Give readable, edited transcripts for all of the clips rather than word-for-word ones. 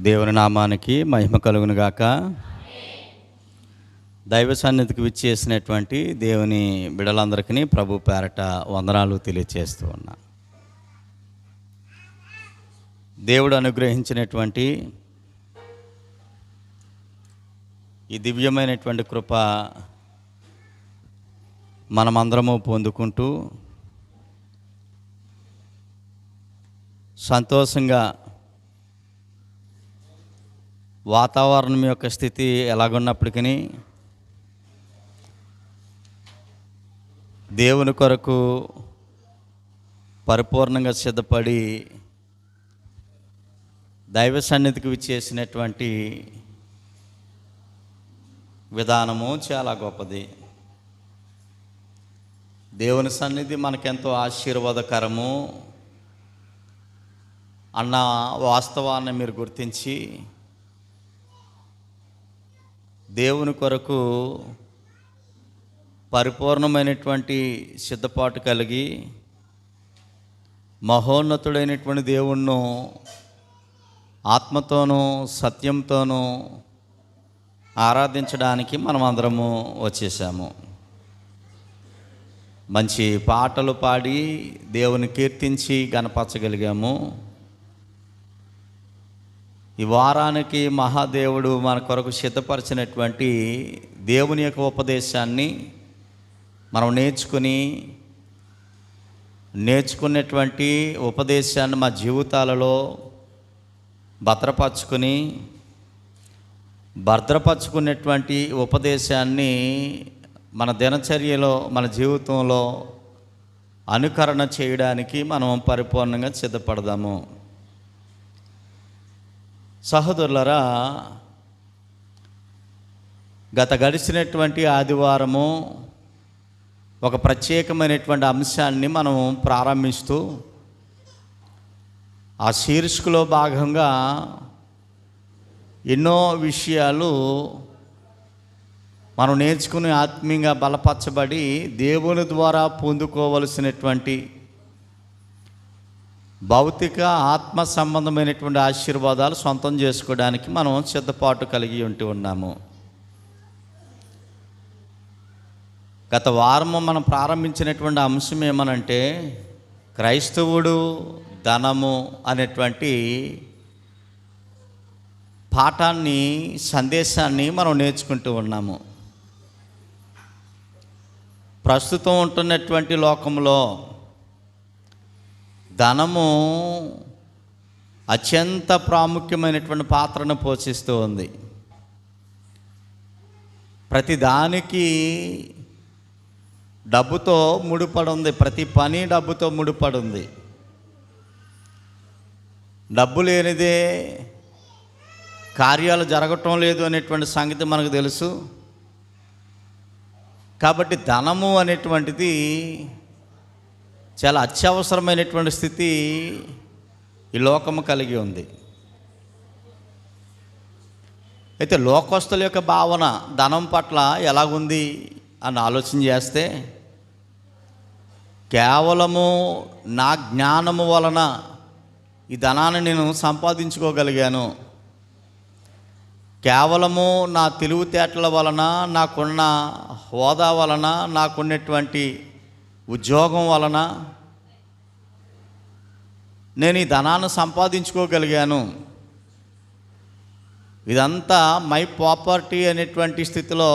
దేవుని నామానికి మహిమ కలుగును గాక. దైవ సన్నిధికి విచ్చేసినటువంటి దేవుని బిడలందరికీ ప్రభు పేరట వందనాలు తెలియచేస్తూ ఉన్నా. దేవుడు అనుగ్రహించినటువంటి ఈ దివ్యమైనటువంటి కృప మనమందరము పొందుకుంటూ సంతోషంగా వాతావరణం యొక్క స్థితి ఎలాగున్నప్పటికీ దేవుని కొరకు పరిపూర్ణంగా సిద్ధపడి దైవ సన్నిధికి విచ్చేసినటువంటి విధానము చాలా గొప్పది. దేవుని సన్నిధి మనకెంతో ఆశీర్వాదకరము అన్న వాస్తవాన్ని మీరు గుర్తించి దేవుని కొరకు పరిపూర్ణమైనటువంటి సిద్ధపాటు కలిగి మహోన్నతుడైనటువంటి దేవుణ్ణి ఆత్మతోనూ సత్యంతోనూ ఆరాధించడానికి మనం అందరము వచ్చేసాము. మంచి పాటలు పాడి దేవుని కీర్తించి గణపరచగలిగాము. ఈ వారానికి మహాదేవుడు మన కొరకు సిద్ధపరిచినటువంటి దేవుని యొక్క ఉపదేశాన్ని మనం నేర్చుకున్నటువంటి ఉపదేశాన్ని మా జీవితాలలో భద్రపరచుకునేటువంటి ఉపదేశాన్ని మన దినచర్యలో మన జీవితంలో అనుకరణ చేయడానికి మనం పరిపూర్ణంగా సిద్ధపడదాము. సహోదరులరా, గడిచినటువంటి ఆదివారము ఒక ప్రత్యేకమైనటువంటి అంశాన్ని మనం ప్రారంభిస్తూ ఆ శీర్షికలో భాగంగా ఎన్నో విషయాలు మనం నేర్చుకుని ఆత్మీయంగా బలపరచబడి దేవుని ద్వారా పొందుకోవలసినటువంటి భౌతిక ఆత్మ సంబంధమైనటువంటి ఆశీర్వాదాలు సొంతం చేసుకోవడానికి మనం సిద్ధపాటు కలిగి ఉన్నాము. గత వారము మనం ప్రారంభించినటువంటి అంశం ఏమనంటే క్రైస్తవుడు ధనము అనేటువంటి పాఠాన్ని సందేశాన్ని మనం నేర్చుకుంటూ ఉన్నాము. ప్రస్తుతం ఉంటున్నటువంటి లోకంలో ధనము అత్యంత ప్రాముఖ్యమైనటువంటి పాత్రను పోషిస్తూ ఉంది. ప్రతిదానికి డబ్బుతో ముడిపడి ఉంది. ప్రతి పని డబ్బుతో ముడిపడి ఉంది. డబ్బు లేనిదే కార్యాలు జరగటం లేదు అనేటువంటి సంగతి మనకు తెలుసు. కాబట్టి ధనము అనేటువంటిది చాలా అత్యవసరమైనటువంటి స్థితి ఈ లోకము కలిగి ఉంది. అయితే లోకస్తుల యొక్క భావన ధనం పట్ల ఎలాగుంది అని ఆలోచన చేస్తే, కేవలము నా జ్ఞానము వలన ఈ ధనాన్ని నేను సంపాదించుకోగలిగాను, కేవలము నా తెలివితేటల వలన, నాకున్న హోదా వలన, నాకున్నటువంటి ఉద్యోగం వలన నేను ఈ ధనాన్ని సంపాదించుకోగలిగాను, ఇదంతా మై ప్రాపర్టీ అనేటువంటి స్థితిలో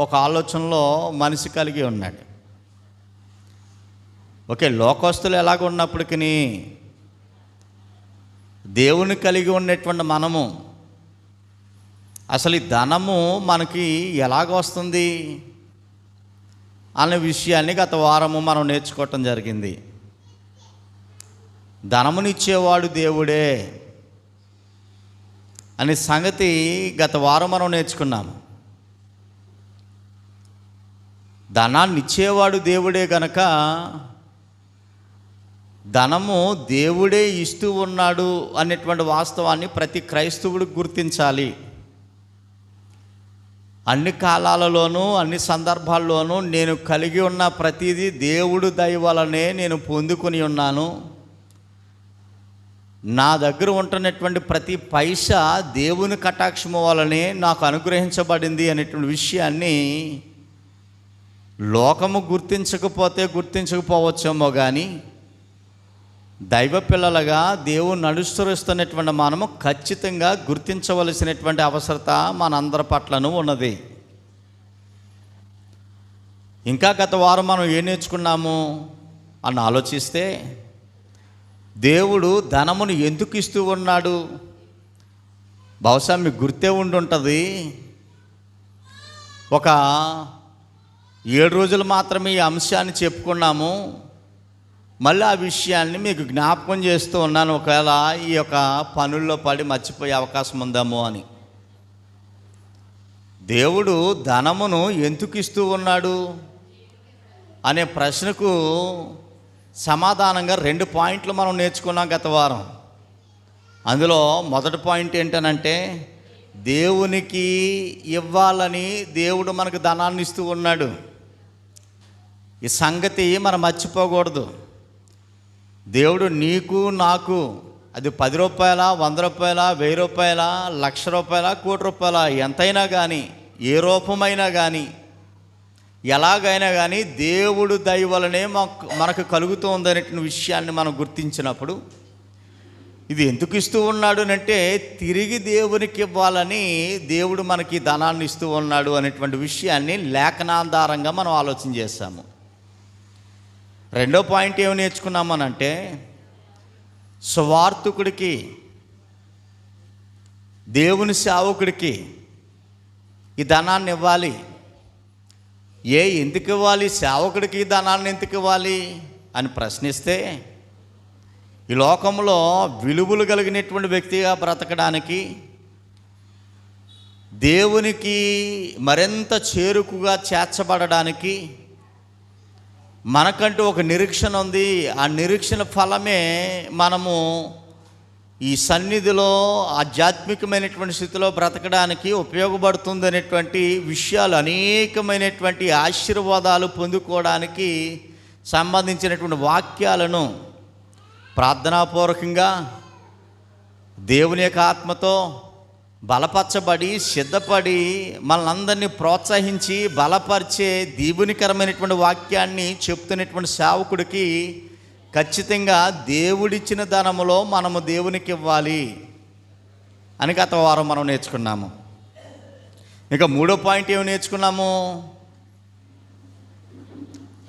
ఒక ఆలోచనలో మనిషి కలిగి ఉన్నాడు. ఓకే, లోకస్తులు ఎలాగ ఉన్నప్పటికీ దేవుని కలిగి ఉన్నటువంటి మనము అసలు ఈ ధనము మనకి ఎలాగ వస్తుంది అనే విషయాన్ని గత వారము మనం నేర్చుకోవటం జరిగింది. ధనమునిచ్చేవాడు దేవుడే అనే సంగతి గత వారం మనం నేర్చుకున్నాము. ధనాన్ని ఇచ్చేవాడు దేవుడే గనక ధనము దేవుడే ఇస్తూ ఉన్నాడు అనేటువంటి వాస్తవాన్ని ప్రతి క్రైస్తవుడు గుర్తించాలి. అన్ని కాలాలలోనూ అన్ని సందర్భాల్లోనూ నేను కలిగి ఉన్న ప్రతిదీ దేవుడు దయ వలనే నేను పొందుకొని ఉన్నాను. నా దగ్గర ఉంటున్నటువంటి ప్రతి పైసా దేవుని కటాక్షము వలనే నాకు అనుగ్రహించబడింది అనేటువంటి విషయాన్ని లోకము గుర్తించకపోవచ్చేమో కానీ దైవ పిల్లలుగా దేవుని అనుసరిస్తున్నటువంటి మనము ఖచ్చితంగా గుర్తించవలసినటువంటి అవసరత మనందరి పట్లను ఉన్నది. ఇంకా గత వారం మనం ఏం నేర్చుకున్నాము అని ఆలోచిస్తే, దేవుడు ధనమును ఎందుకు ఇస్తూ ఉన్నాడు? బహుశా మీకు గుర్తే ఉండుంటుంది. ఒక 7 రోజులు మాత్రమే ఈ అంశాన్ని చెప్పుకున్నాము. మళ్ళీ ఆ విషయాన్ని మీకు జ్ఞాపకం చేస్తూ ఉన్నాను, ఒకవేళ ఈ యొక్క పనుల్లో పడి మర్చిపోయే అవకాశం ఉందేమో అని. దేవుడు ధనమును ఎందుకు ఇస్తూ ఉన్నాడు అనే ప్రశ్నకు సమాధానంగా 2 పాయింట్లు మనం నేర్చుకున్నాం గత వారం. అందులో మొదటి పాయింట్ ఏంటనంటే, దేవునికి ఇవ్వాలని దేవుడు మనకు ధనాన్ని ఇస్తూ ఉన్నాడు. ఈ సంగతి మనం మర్చిపోకూడదు. దేవుడు నీకు నాకు అది 10 రూపాయల, 100 రూపాయల, 1000 రూపాయల, 1,00,000 రూపాయల, 1,00,00,000 రూపాయల, ఎంతైనా కానీ, ఏ రూపమైనా కానీ, ఎలాగైనా కానీ దేవుడు దయ వలనే మనకు కలుగుతుంది అనేటువంటి విషయాన్ని మనం గుర్తించినప్పుడు, ఇది ఎందుకు ఇస్తూ ఉన్నాడు అంటే తిరిగి దేవునికి ఇవ్వాలని దేవుడు మనకి ధనాన్ని ఇస్తూ ఉన్నాడు అనేటువంటి విషయాన్ని లేఖనాధారంగా మనం ఆలోచన చేస్తాము. రెండో పాయింట్ ఏమి నేర్చుకున్నామనంటే, స్వార్థకుడికి, దేవుని సేవకుడికి ఈ ధనాన్ని ఇవ్వాలి. ఎందుకు ఇవ్వాలి? సేవకుడికి ధనాన్ని ఎందుకు ఇవ్వాలి అని ప్రశ్నిస్తే, ఈ లోకంలో విలువలు కలిగినటువంటి వ్యక్తిగా బ్రతకడానికి, దేవునికి మరింత చేరుకుగా చేర్చబడడానికి మనకంటూ ఒక నిరీక్షణ ఉంది. ఆ నిరీక్షణ ఫలమే మనము ఈ సన్నిధిలో ఆధ్యాత్మికమైనటువంటి స్థితిలో బ్రతకడానికి ఉపయోగపడుతుంది అనేటువంటి విషయాలు, అనేకమైనటువంటి ఆశీర్వాదాలు పొందుకోవడానికి సంబంధించినటువంటి వాక్యాలను ప్రార్థనాపూర్వకంగా దేవుని యొక్క ఆత్మతో బలపరచబడి సిద్ధపడి మనల్ని ప్రోత్సహించి బలపరిచే దీవునికరమైనటువంటి వాక్యాన్ని చెప్తున్నటువంటి సేవకుడికి ఖచ్చితంగా దేవుడిచ్చిన ధనములో మనము దేవునికి ఇవ్వాలి అని గత వారం మనం నేర్చుకున్నాము. ఇక 3వ పాయింట్ ఏమి నేర్చుకున్నాము?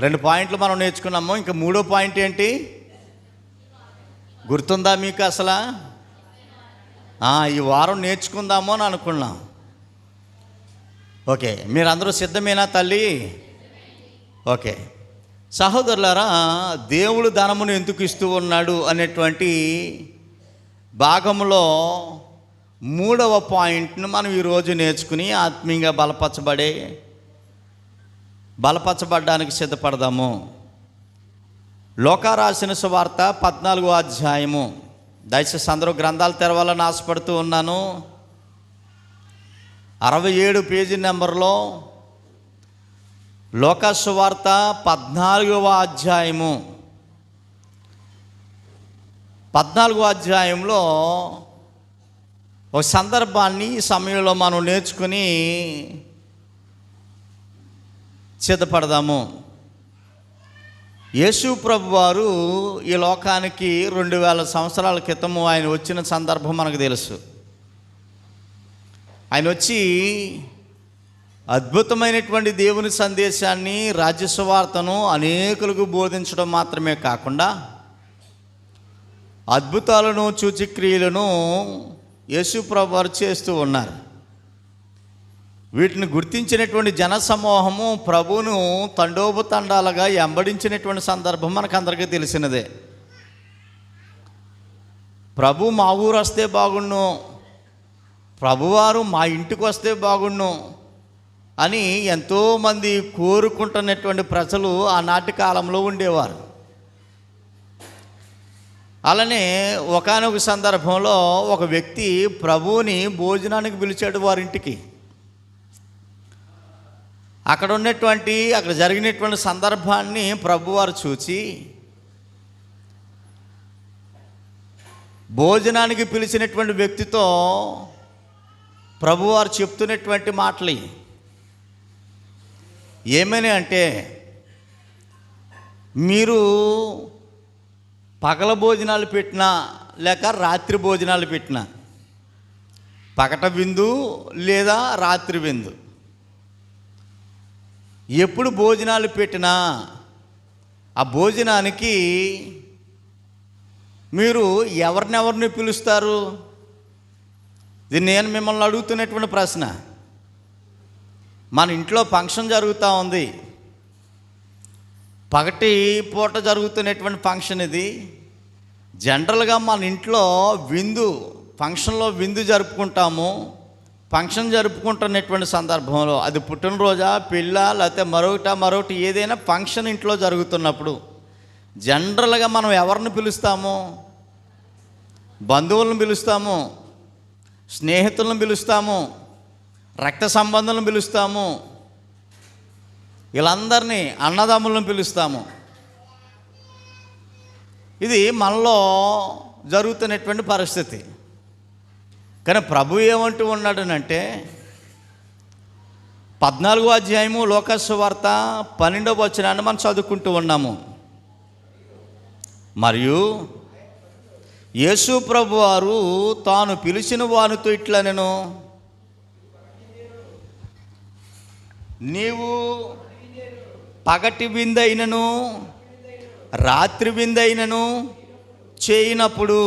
2 పాయింట్లు మనం నేర్చుకున్నాము. ఇంకా 3వ పాయింట్ ఏంటి గుర్తుందా మీకు? అసలు ఈ వారం నేర్చుకుందాము అని అనుకున్నాం. ఓకే, మీరందరూ సిద్ధమేనా తల్లి? ఓకే సహోదరులారా, దేవుడు ధనమును ఎందుకు ఇస్తూ ఉన్నాడు అనేటువంటి భాగంలో 3వ పాయింట్ను మనం ఈరోజు నేర్చుకుని ఆత్మీయంగా బలపరచబడడానికి సిద్ధపడదాము. లోకా రాసిన సువార్త 14వ అధ్యాయము. దయచేసి అందరూ గ్రంథాలు తెరవాలని ఆశపడుతూ ఉన్నాను. 67 పేజీ నెంబర్లో లోకా సువార్త 14వ అధ్యాయము. 14వ అధ్యాయంలో ఒక సందర్భాన్ని ఈ సమయంలో మనం నేర్చుకుని సిద్ధపడదాము. యేసు ప్రభు వారు ఈ లోకానికి 2000 సంవత్సరాల క్రితము ఆయన వచ్చిన సందర్భం మనకు తెలుసు. ఆయన వచ్చి అద్భుతమైనటువంటి దేవుని సందేశాన్ని, రాజ్య సువార్తను అనేకులకు బోధించడం మాత్రమే కాకుండా అద్భుతాలను, సూచక్రియలను యేసు ప్రభు వారు చేస్తూ ఉన్నారు. వీటిని గుర్తించినటువంటి జనసమూహము ప్రభువును తండోపతండాలుగా వెంబడించినటువంటి సందర్భం మనకందరికీ తెలిసినదే. ప్రభు మా ఊరు వస్తే బాగుండు, ప్రభువారు మా ఇంటికి వస్తే బాగుండు అని ఎంతోమంది కోరుకుంటున్నటువంటి ప్రజలు ఆనాటి కాలంలో ఉండేవారు. అలానే ఒకానొక సందర్భంలో ఒక వ్యక్తి ప్రభువుని భోజనానికి పిలిచాడు వారింటికి. అక్కడ జరిగినటువంటి సందర్భాన్ని ప్రభువారు చూచి భోజనానికి పిలిచినటువంటి వ్యక్తితో ప్రభువారు చెప్తున్నటువంటి మాటలు ఏమని అంటే, మీరు పగల భోజనాలు పెట్టినా లేక రాత్రి భోజనాలు పెట్టినా, పగట విందు లేదా రాత్రి విందు, ఎప్పుడు భోజనాలు పెట్టినా ఆ భోజనానికి మీరు ఎవరినెవరిని పిలుస్తారు? ఇది నేను మిమ్మల్ని అడుగుతున్నటువంటి ప్రశ్న. మన ఇంట్లో ఫంక్షన్ జరుగుతూ ఉంది, పగటి పూట జరుగుతున్నటువంటి ఫంక్షన్ ఇది. జనరల్గా మన ఇంట్లో ఫంక్షన్లో విందు జరుపుకుంటాము. ఫంక్షన్ జరుపుకుంటున్నటువంటి సందర్భంలో, అది పుట్టినరోజా, పెళ్ళ, లేకపోతే మరొకటి ఏదైనా ఫంక్షన్ ఇంట్లో జరుగుతున్నప్పుడు జనరల్గా మనం ఎవరిని పిలుస్తాము? బంధువులను పిలుస్తాము, స్నేహితులను పిలుస్తాము, రక్త సంబంధులను పిలుస్తాము, వీళ్ళందరినీ అన్నదమ్ములను పిలుస్తాము. ఇది మనలో జరుగుతున్నటువంటి పరిస్థితి. కానీ ప్రభు ఏమంటూ ఉన్నాడనంటే, 14వ అధ్యాయము లోకాసువార్త 12వ వచనాన్ని మనం చదువుకుంటూ ఉన్నాము. మరియు యేసు ప్రభు వారు తాను పిలిచిన వారితో ఇట్లా, నేను నీవు పగటి విందైనను రాత్రి విందైనను చేయనప్పుడు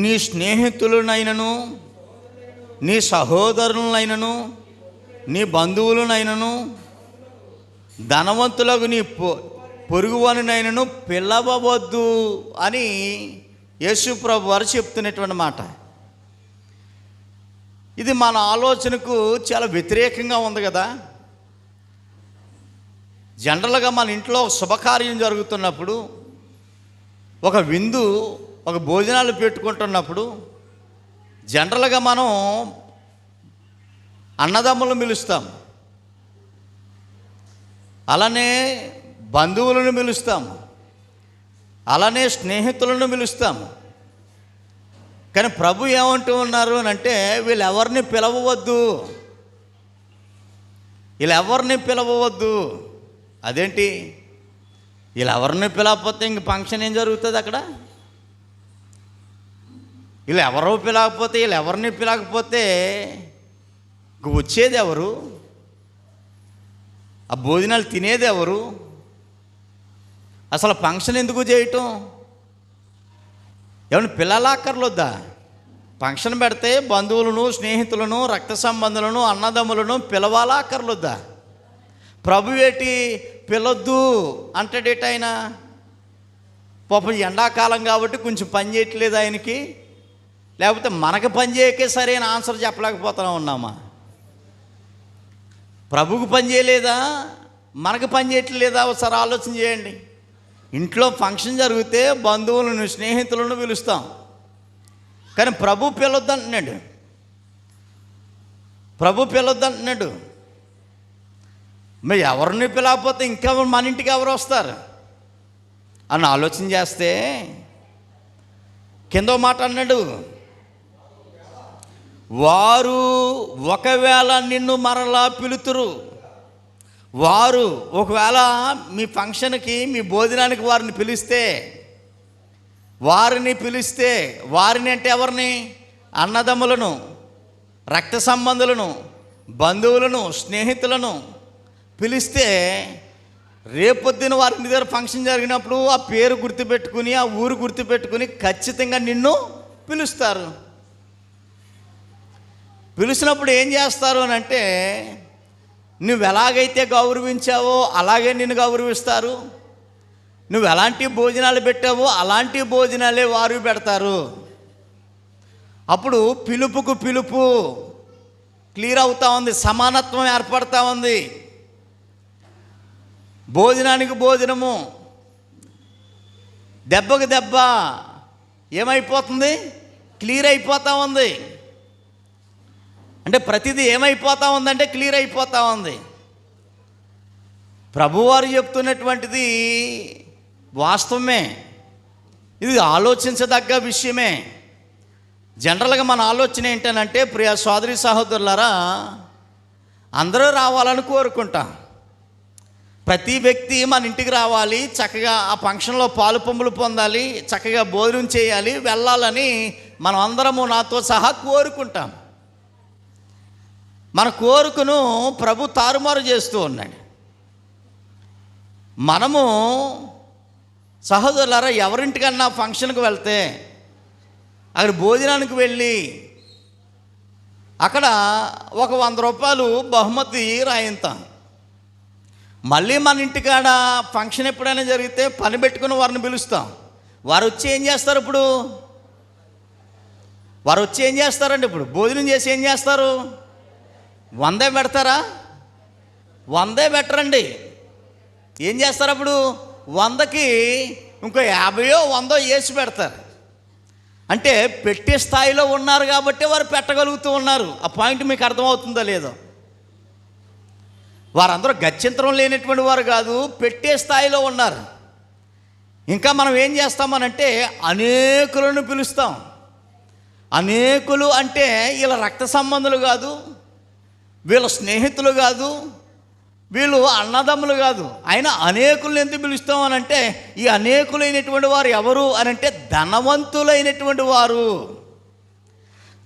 నీ స్నేహితులనైనను నీ సహోదరులనైనను నీ బంధువులనైనను ధనవంతులకు నీ పొరుగువానినైనను పిలవవద్దు అని యేసు ప్రభు వారు చెప్తున్నటువంటి మాట. ఇది మన ఆలోచనకు చాలా వ్యతిరేకంగా ఉంది కదా. జనరల్గా మన ఇంట్లో శుభకార్యం జరుగుతున్నప్పుడు, ఒక విందు, ఒక భోజనాలు పెట్టుకుంటున్నప్పుడు జనరల్గా మనం అన్నదమ్ములను పిలుస్తాం, అలానే బంధువులను పిలుస్తాము, అలానే స్నేహితులను పిలుస్తాము. కానీ ప్రభు ఏమంటూ ఉన్నారు అని అంటే, వీళ్ళెవరిని పిలవవద్దు. అదేంటి? వీళ్ళెవరిని పిలవకపోతే ఇంక ఫంక్షన్ ఏం జరుగుతుంది అక్కడ? వీళ్ళెవరిని పిలవకపోతే ఇంక వచ్చేది ఎవరు? ఆ భోజనాలు తినేది ఎవరు? అసలు ఫంక్షన్ ఎందుకు చేయటం? ఏమన్నా పిల్లలాక్కర్లొద్దా? ఫంక్షన్ పెడితే బంధువులను, స్నేహితులను, రక్త సంబంధులను, అన్నదమ్ములను పిలవాలా అక్కర్లొద్దా? ప్రభు ఏంటి పిలొద్దు అంటాడేట ఆయన? పాపం ఎండాకాలం కాబట్టి కొంచెం పని చేయట్లేదు ఆయనకి, లేకపోతే మనకు పని చేయకే సరైన ఆన్సర్ చెప్పలేకపోతున్నా ఉన్నామా? ప్రభువుకు పని చేయలేదా, మనకు పని చేయట్లేదా? ఒకసారి ఆలోచన చేయండి. ఇంట్లో ఫంక్షన్ జరిగితే బంధువులను, స్నేహితులను పిలుస్తాం, కానీ ప్రభు పిలొద్దంటున్నాడు. మరి ఎవరిని పిలవకపోతే ఇంకా మన ఇంటికి ఎవరు వస్తారు అని ఆలోచన చేస్తే, కింద మాట అన్నాడు, వారు ఒకవేళ నిన్ను మరలా పిలుతురు. వారు ఒకవేళ మీ ఫంక్షన్కి, మీ భోజనానికి వారిని పిలిస్తే వారిని అంటే ఎవరిని? అన్నదమ్ములను, రక్త సంబంధులను, బంధువులను, స్నేహితులను పిలిస్తే, రేపొద్దున వారి దగ్గర ఫంక్షన్ జరిగినప్పుడు ఆ పేరు గుర్తుపెట్టుకుని, ఆ ఊరు గుర్తుపెట్టుకుని ఖచ్చితంగా నిన్ను పిలుస్తారు. పిలిచినప్పుడు ఏం చేస్తారు అని అంటే, నువ్వు ఎలాగైతే గౌరవించావో అలాగే నిన్ను గౌరవిస్తారు. నువ్వు ఎలాంటి భోజనాలు పెట్టావో అలాంటి భోజనాలే వారు పెడతారు. అప్పుడు పిలుపుకు పిలుపు క్లియర్ అవుతా ఉంది, సమానత్వం ఏర్పడతా ఉంది. భోజనానికి భోజనము, దెబ్బకు దెబ్బ ఏమైపోతుంది? క్లియర్ అయిపోతూ ఉంది. అంటే ప్రతిదీ ఏమైపోతూ ఉందంటే క్లియర్ అయిపోతూ ఉంది. ప్రభువారు చెప్తున్నటువంటిది వాస్తవమే. ఇది ఆలోచించదగ్గ విషయమే. జనరల్గా మన ఆలోచన ఏంటనంటే, ప్రియ సోదరి సహోదరులారా, అందరూ రావాలని కోరుకుంటాం. ప్రతి వ్యక్తి మన ఇంటికి రావాలి, చక్కగా ఆ ఫంక్షన్లో పాలు పంపులు పొందాలి, చక్కగా భోజనం చేయాలి, వెళ్ళాలని మనం అందరము నాతో సహా కోరుకుంటాం. మన కోరికను ప్రభు తారుమారు చేస్తూ ఉన్నాడు. మనము సహోదరులారా ఎవరింటికన్నా ఫంక్షన్కి వెళ్తే అక్కడ భోజనానికి వెళ్ళి అక్కడ ఒక 100 రూపాయలు బహుమతి రాయింతాం. మళ్ళీ మన ఇంటికాడ ఫంక్షన్ ఎప్పుడైనా జరిగితే పని పెట్టుకుని వారిని పిలుస్తాం. వారు వచ్చి ఏం చేస్తారు? ఇప్పుడు భోజనం చేసి ఏం చేస్తారు? 100 పెడతారా? 100 పెట్టరండి. ఏం చేస్తారు? అప్పుడు 100కి ఇంకో 50 100 వేసి పెడతారు. అంటే పెట్టే స్థాయిలో ఉన్నారు కాబట్టి వారు పెట్టగలుగుతూ ఉన్నారు. ఆ పాయింట్ మీకు అర్థమవుతుందో లేదో? వారందరూ గత్యంతరం లేనటువంటి వారు కాదు, పెట్టే స్థాయిలో ఉన్నారు. ఇంకా మనం ఏం చేస్తామనంటే అనేకులను పిలుస్తాం. అనేకులు అంటే వీళ్ళ రక్త సంబంధులు కాదు, వీళ్ళ స్నేహితులు కాదు, వీళ్ళు అన్నదమ్ములు కాదు. అయినా అనేకులను ఎందుకు పిలుస్తాం అనంటే, ఈ అనేకులైనటువంటి వారు ఎవరు అనంటే ధనవంతులైనటువంటి వారు.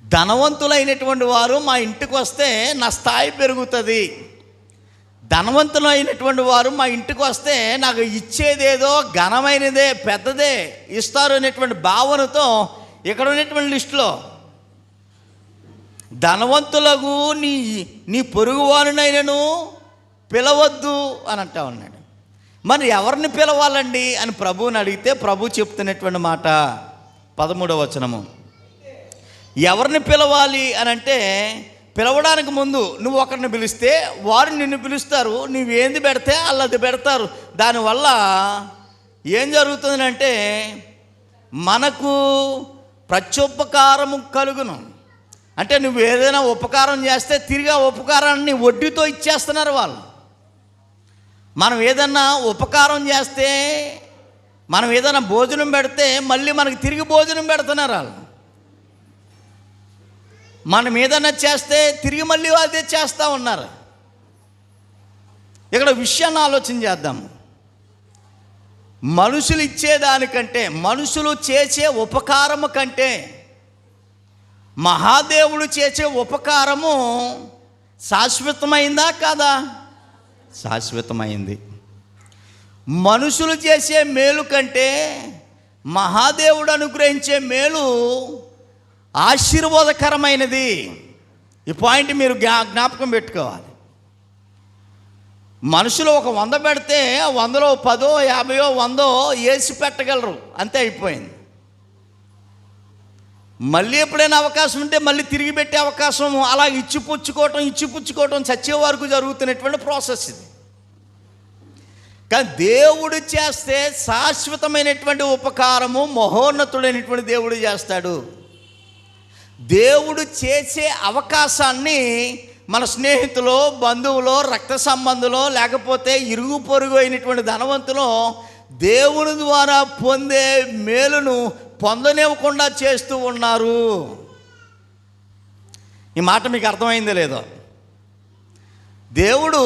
ధనవంతులైనటువంటి వారు మా ఇంటికి వస్తే నా స్థాయి పెరుగుతుంది. ధనవంతులు అయినటువంటి వారు మా ఇంటికి వస్తే నాకు ఇచ్చేదేదో ఘనమైనదే, పెద్దదే ఇస్తారు అనేటువంటి భావనతో ఇక్కడ ఉన్నటువంటి లిస్టులో ధనవంతులకు నీ పొరుగువారినైనను పిలవద్దు అని అంటా ఉన్నాడు. మరి ఎవరిని పిలవాలండి అని ప్రభువుని అడిగితే ప్రభు చెప్తున్నటువంటి మాట 13వ వచనము. ఎవరిని పిలవాలి అని అంటే, పిలవడానికి ముందు నువ్వు ఒకరిని పిలిస్తే వారు నిన్ను పిలుస్తారు, నువ్వేంది పెడితే అల్లది పెడతారు. దానివల్ల ఏం జరుగుతుందంటే మనకు ప్రత్యుపకారము కలుగును. అంటే నువ్వు ఏదైనా ఉపకారం చేస్తే తిరిగి ఆ ఉపకారాన్ని వడ్డీతో ఇచ్చేస్తున్నారు వాళ్ళు. మనం ఏదన్నా ఉపకారం చేస్తే, మనం ఏదైనా భోజనం పెడితే మళ్ళీ మనకి తిరిగి భోజనం పెడుతున్నారు వాళ్ళు. మనం ఏదైనా చేస్తే తిరిగి మళ్ళీ అదే చేస్తూ ఉన్నారు. ఇక్కడ విషయాన్ని ఆలోచన చేద్దాం. మనుషులు ఇచ్చేదానికంటే, మనుషులు చేసే ఉపకారము కంటే మహాదేవుడు చేసే ఉపకారము శాశ్వతమైందా కాదా? శాశ్వతమైంది. మనుషులు చేసే మేలు కంటే మహాదేవుడు అనుగ్రహించే మేలు ఆశీర్వాదకరమైనది. ఈ పాయింట్ మీరు జ్ఞాపకం పెట్టుకోవాలి. మనుషులు ఒక 100 పెడితే 100లో 10 50 100 వేసి పెట్టగలరు, అంతే అయిపోయింది. మళ్ళీ ఎప్పుడైనా అవకాశం ఉంటే మళ్ళీ తిరిగి పెట్టే అవకాశం, అలా ఇచ్చిపుచ్చుకోవటం చచ్చే వరకు జరుగుతున్నటువంటి ప్రాసెస్ ఇది. కానీ దేవుడు చేస్తే శాశ్వతమైనటువంటి ఉపకారము మహోన్నతుడైనటువంటి దేవుడు చేస్తాడు. దేవుడు చేసే అవకాశాన్ని మన స్నేహితులో, బంధువులో, రక్త సంబంధులో, లేకపోతే ఇరుగు పొరుగు అయినటువంటి ధనవంతులో దేవుని ద్వారా పొందే మేలును పొందనివ్వకుండా చేస్తూ ఉన్నారు. ఈ మాట మీకు అర్థమైందో లేదో? దేవుడు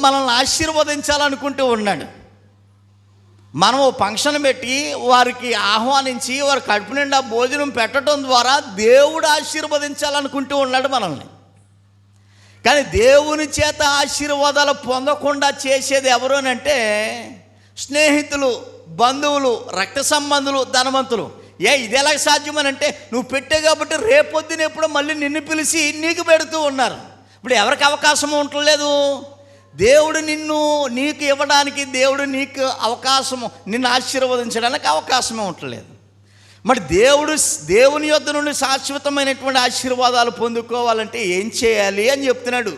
మనల్ని ఆశీర్వదించాలనుకుంటూ ఉన్నాడు. మనం ఫంక్షన్ పెట్టి వారికి ఆహ్వానించి వారి కడుపు నిండా భోజనం పెట్టడం ద్వారా దేవుడు ఆశీర్వదించాలనుకుంటూ ఉన్నాడు మనల్ని. కానీ దేవుని చేత ఆశీర్వాదాలు పొందకుండా చేసేది ఎవరు అంటే స్నేహితులు, బంధువులు, రక్త సంబంధులు, ధనవంతులు. ఇది ఎలా సాధ్యమనంటే, నువ్వు పెట్టే కాబట్టి రేపొద్దున ఎప్పుడో మళ్ళీ నిన్ను పిలిచి నీకు పెడుతూ ఉన్నారు. ఇప్పుడు ఎవరికి అవకాశం ఉండలేదు? దేవుడు నీకు ఇవ్వడానికి, దేవుడు నీకు అవకాశము, నిన్ను ఆశీర్వదించడానికి అవకాశమే ఉండలేదు. మరి దేవుని యొద్ద నుండి శాశ్వతమైనటువంటి ఆశీర్వాదాలు పొందుకోవాలంటే ఏం చేయాలి అని చెప్తున్నాడు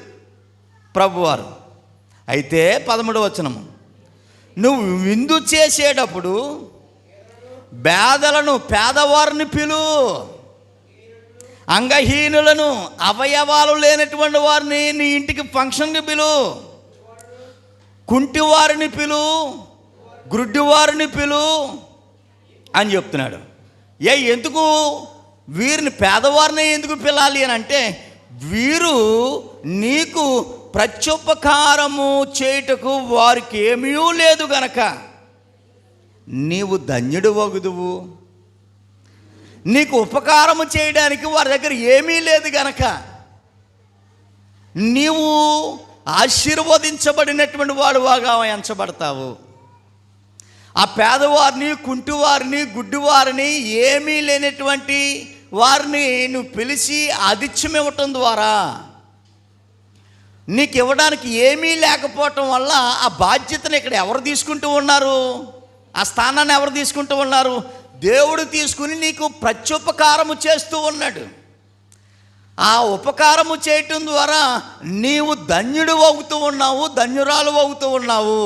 ప్రభువారు. అయితే 13వ వచనము, నువ్వు విందు చేసేటప్పుడు పేదవారిని పిలు, అంగహీనులను, అవయవాలు లేనటువంటి వారిని నీ ఇంటికి ఫంక్షన్కి పిలు, కుంటివారిని పిలు, గ్రుడ్డివారిని పిలు, అని చెప్తున్నాడు. ఎందుకు వీరిని పేదవారిని ఎందుకు పిలాలి అని అంటే, వీరు నీకు ప్రత్యుపకారము చేయుటకు వారికి ఏమీ లేదు గనక నీవు ధన్యుడు వగుదువు. నీకు ఉపకారము చేయడానికి వారి దగ్గర ఏమీ లేదు గనక నీవు ఆశీర్వదించబడినటువంటి వాడువాగా ఎంచబడతావు. ఆ పేదవారిని, కుంటివారిని, గుడ్డివారిని, ఏమీ లేనటువంటి వారిని నువ్వు పిలిచి ఆతిథ్యం ఇవ్వటం ద్వారా, నీకు ఇవ్వడానికి ఏమీ లేకపోవటం వల్ల ఆ బాధ్యతను ఇక్కడ ఎవరు తీసుకుంటూ ఉన్నారు? ఆ స్థానాన్ని ఎవరు తీసుకుంటూ ఉన్నారు? దేవుడు తీసుకుని నీకు ప్రత్యుపకారము చేస్తూ ఉన్నాడు. ఆ ఉపకారము చేయటం ద్వారా నీవు ధన్యుడు అవుతూ ఉన్నావు, ధన్యురాలు అవుతూ ఉన్నావు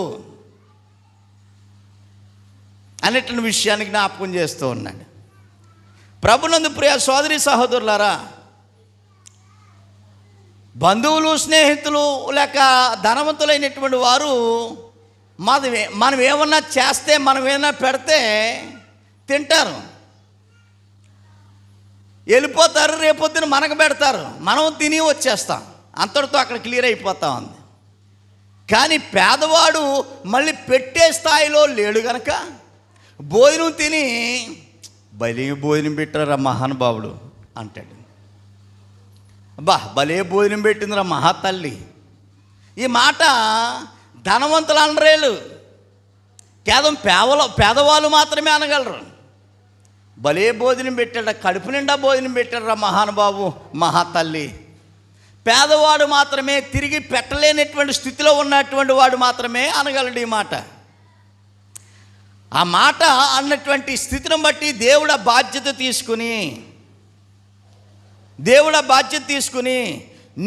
అనేటువంటి విషయాన్ని జ్ఞాపకం చేస్తూ ఉన్నాడు. ప్రభునందు ప్రియ సోదరి సహోదరులారా, బంధువులు, స్నేహితులు లేక ధనవంతులైనటువంటి వారు మనం ఏమన్నా చేస్తే, మనం ఏమన్నా పెడితే తింటారు, వెళ్ళిపోతారు, రేపొద్దున మనకు పెడతారు, మనం తిని వచ్చేస్తాం, అంతటితో అక్కడ క్లియర్ అయిపోతా ఉంది. కానీ పేదవాడు మళ్ళీ పెట్టే స్థాయిలో లేడు కనుక భోజనం తిని భలే భోజనం పెట్టారా మహానుభావుడు అంటాడు. భలే భోజనం పెట్టిందిరా మహాతల్లి. ఈ మాట ధనవంతులు అనరేలు, కేవలం పేదవాళ్ళు మాత్రమే అనగలరు. భలే భోజనం పెట్టాడు, కడుపు నిండా భోజనం పెట్టాడురా మహానుభావు, మహాతల్లి. పేదవాడు మాత్రమే, తిరిగి పెట్టలేనటువంటి స్థితిలో ఉన్నటువంటి వాడు మాత్రమే అనగలడు ఈ మాట. ఆ మాట అన్నటువంటి స్థితిని బట్టి దేవుడు ఆ బాధ్యత తీసుకుని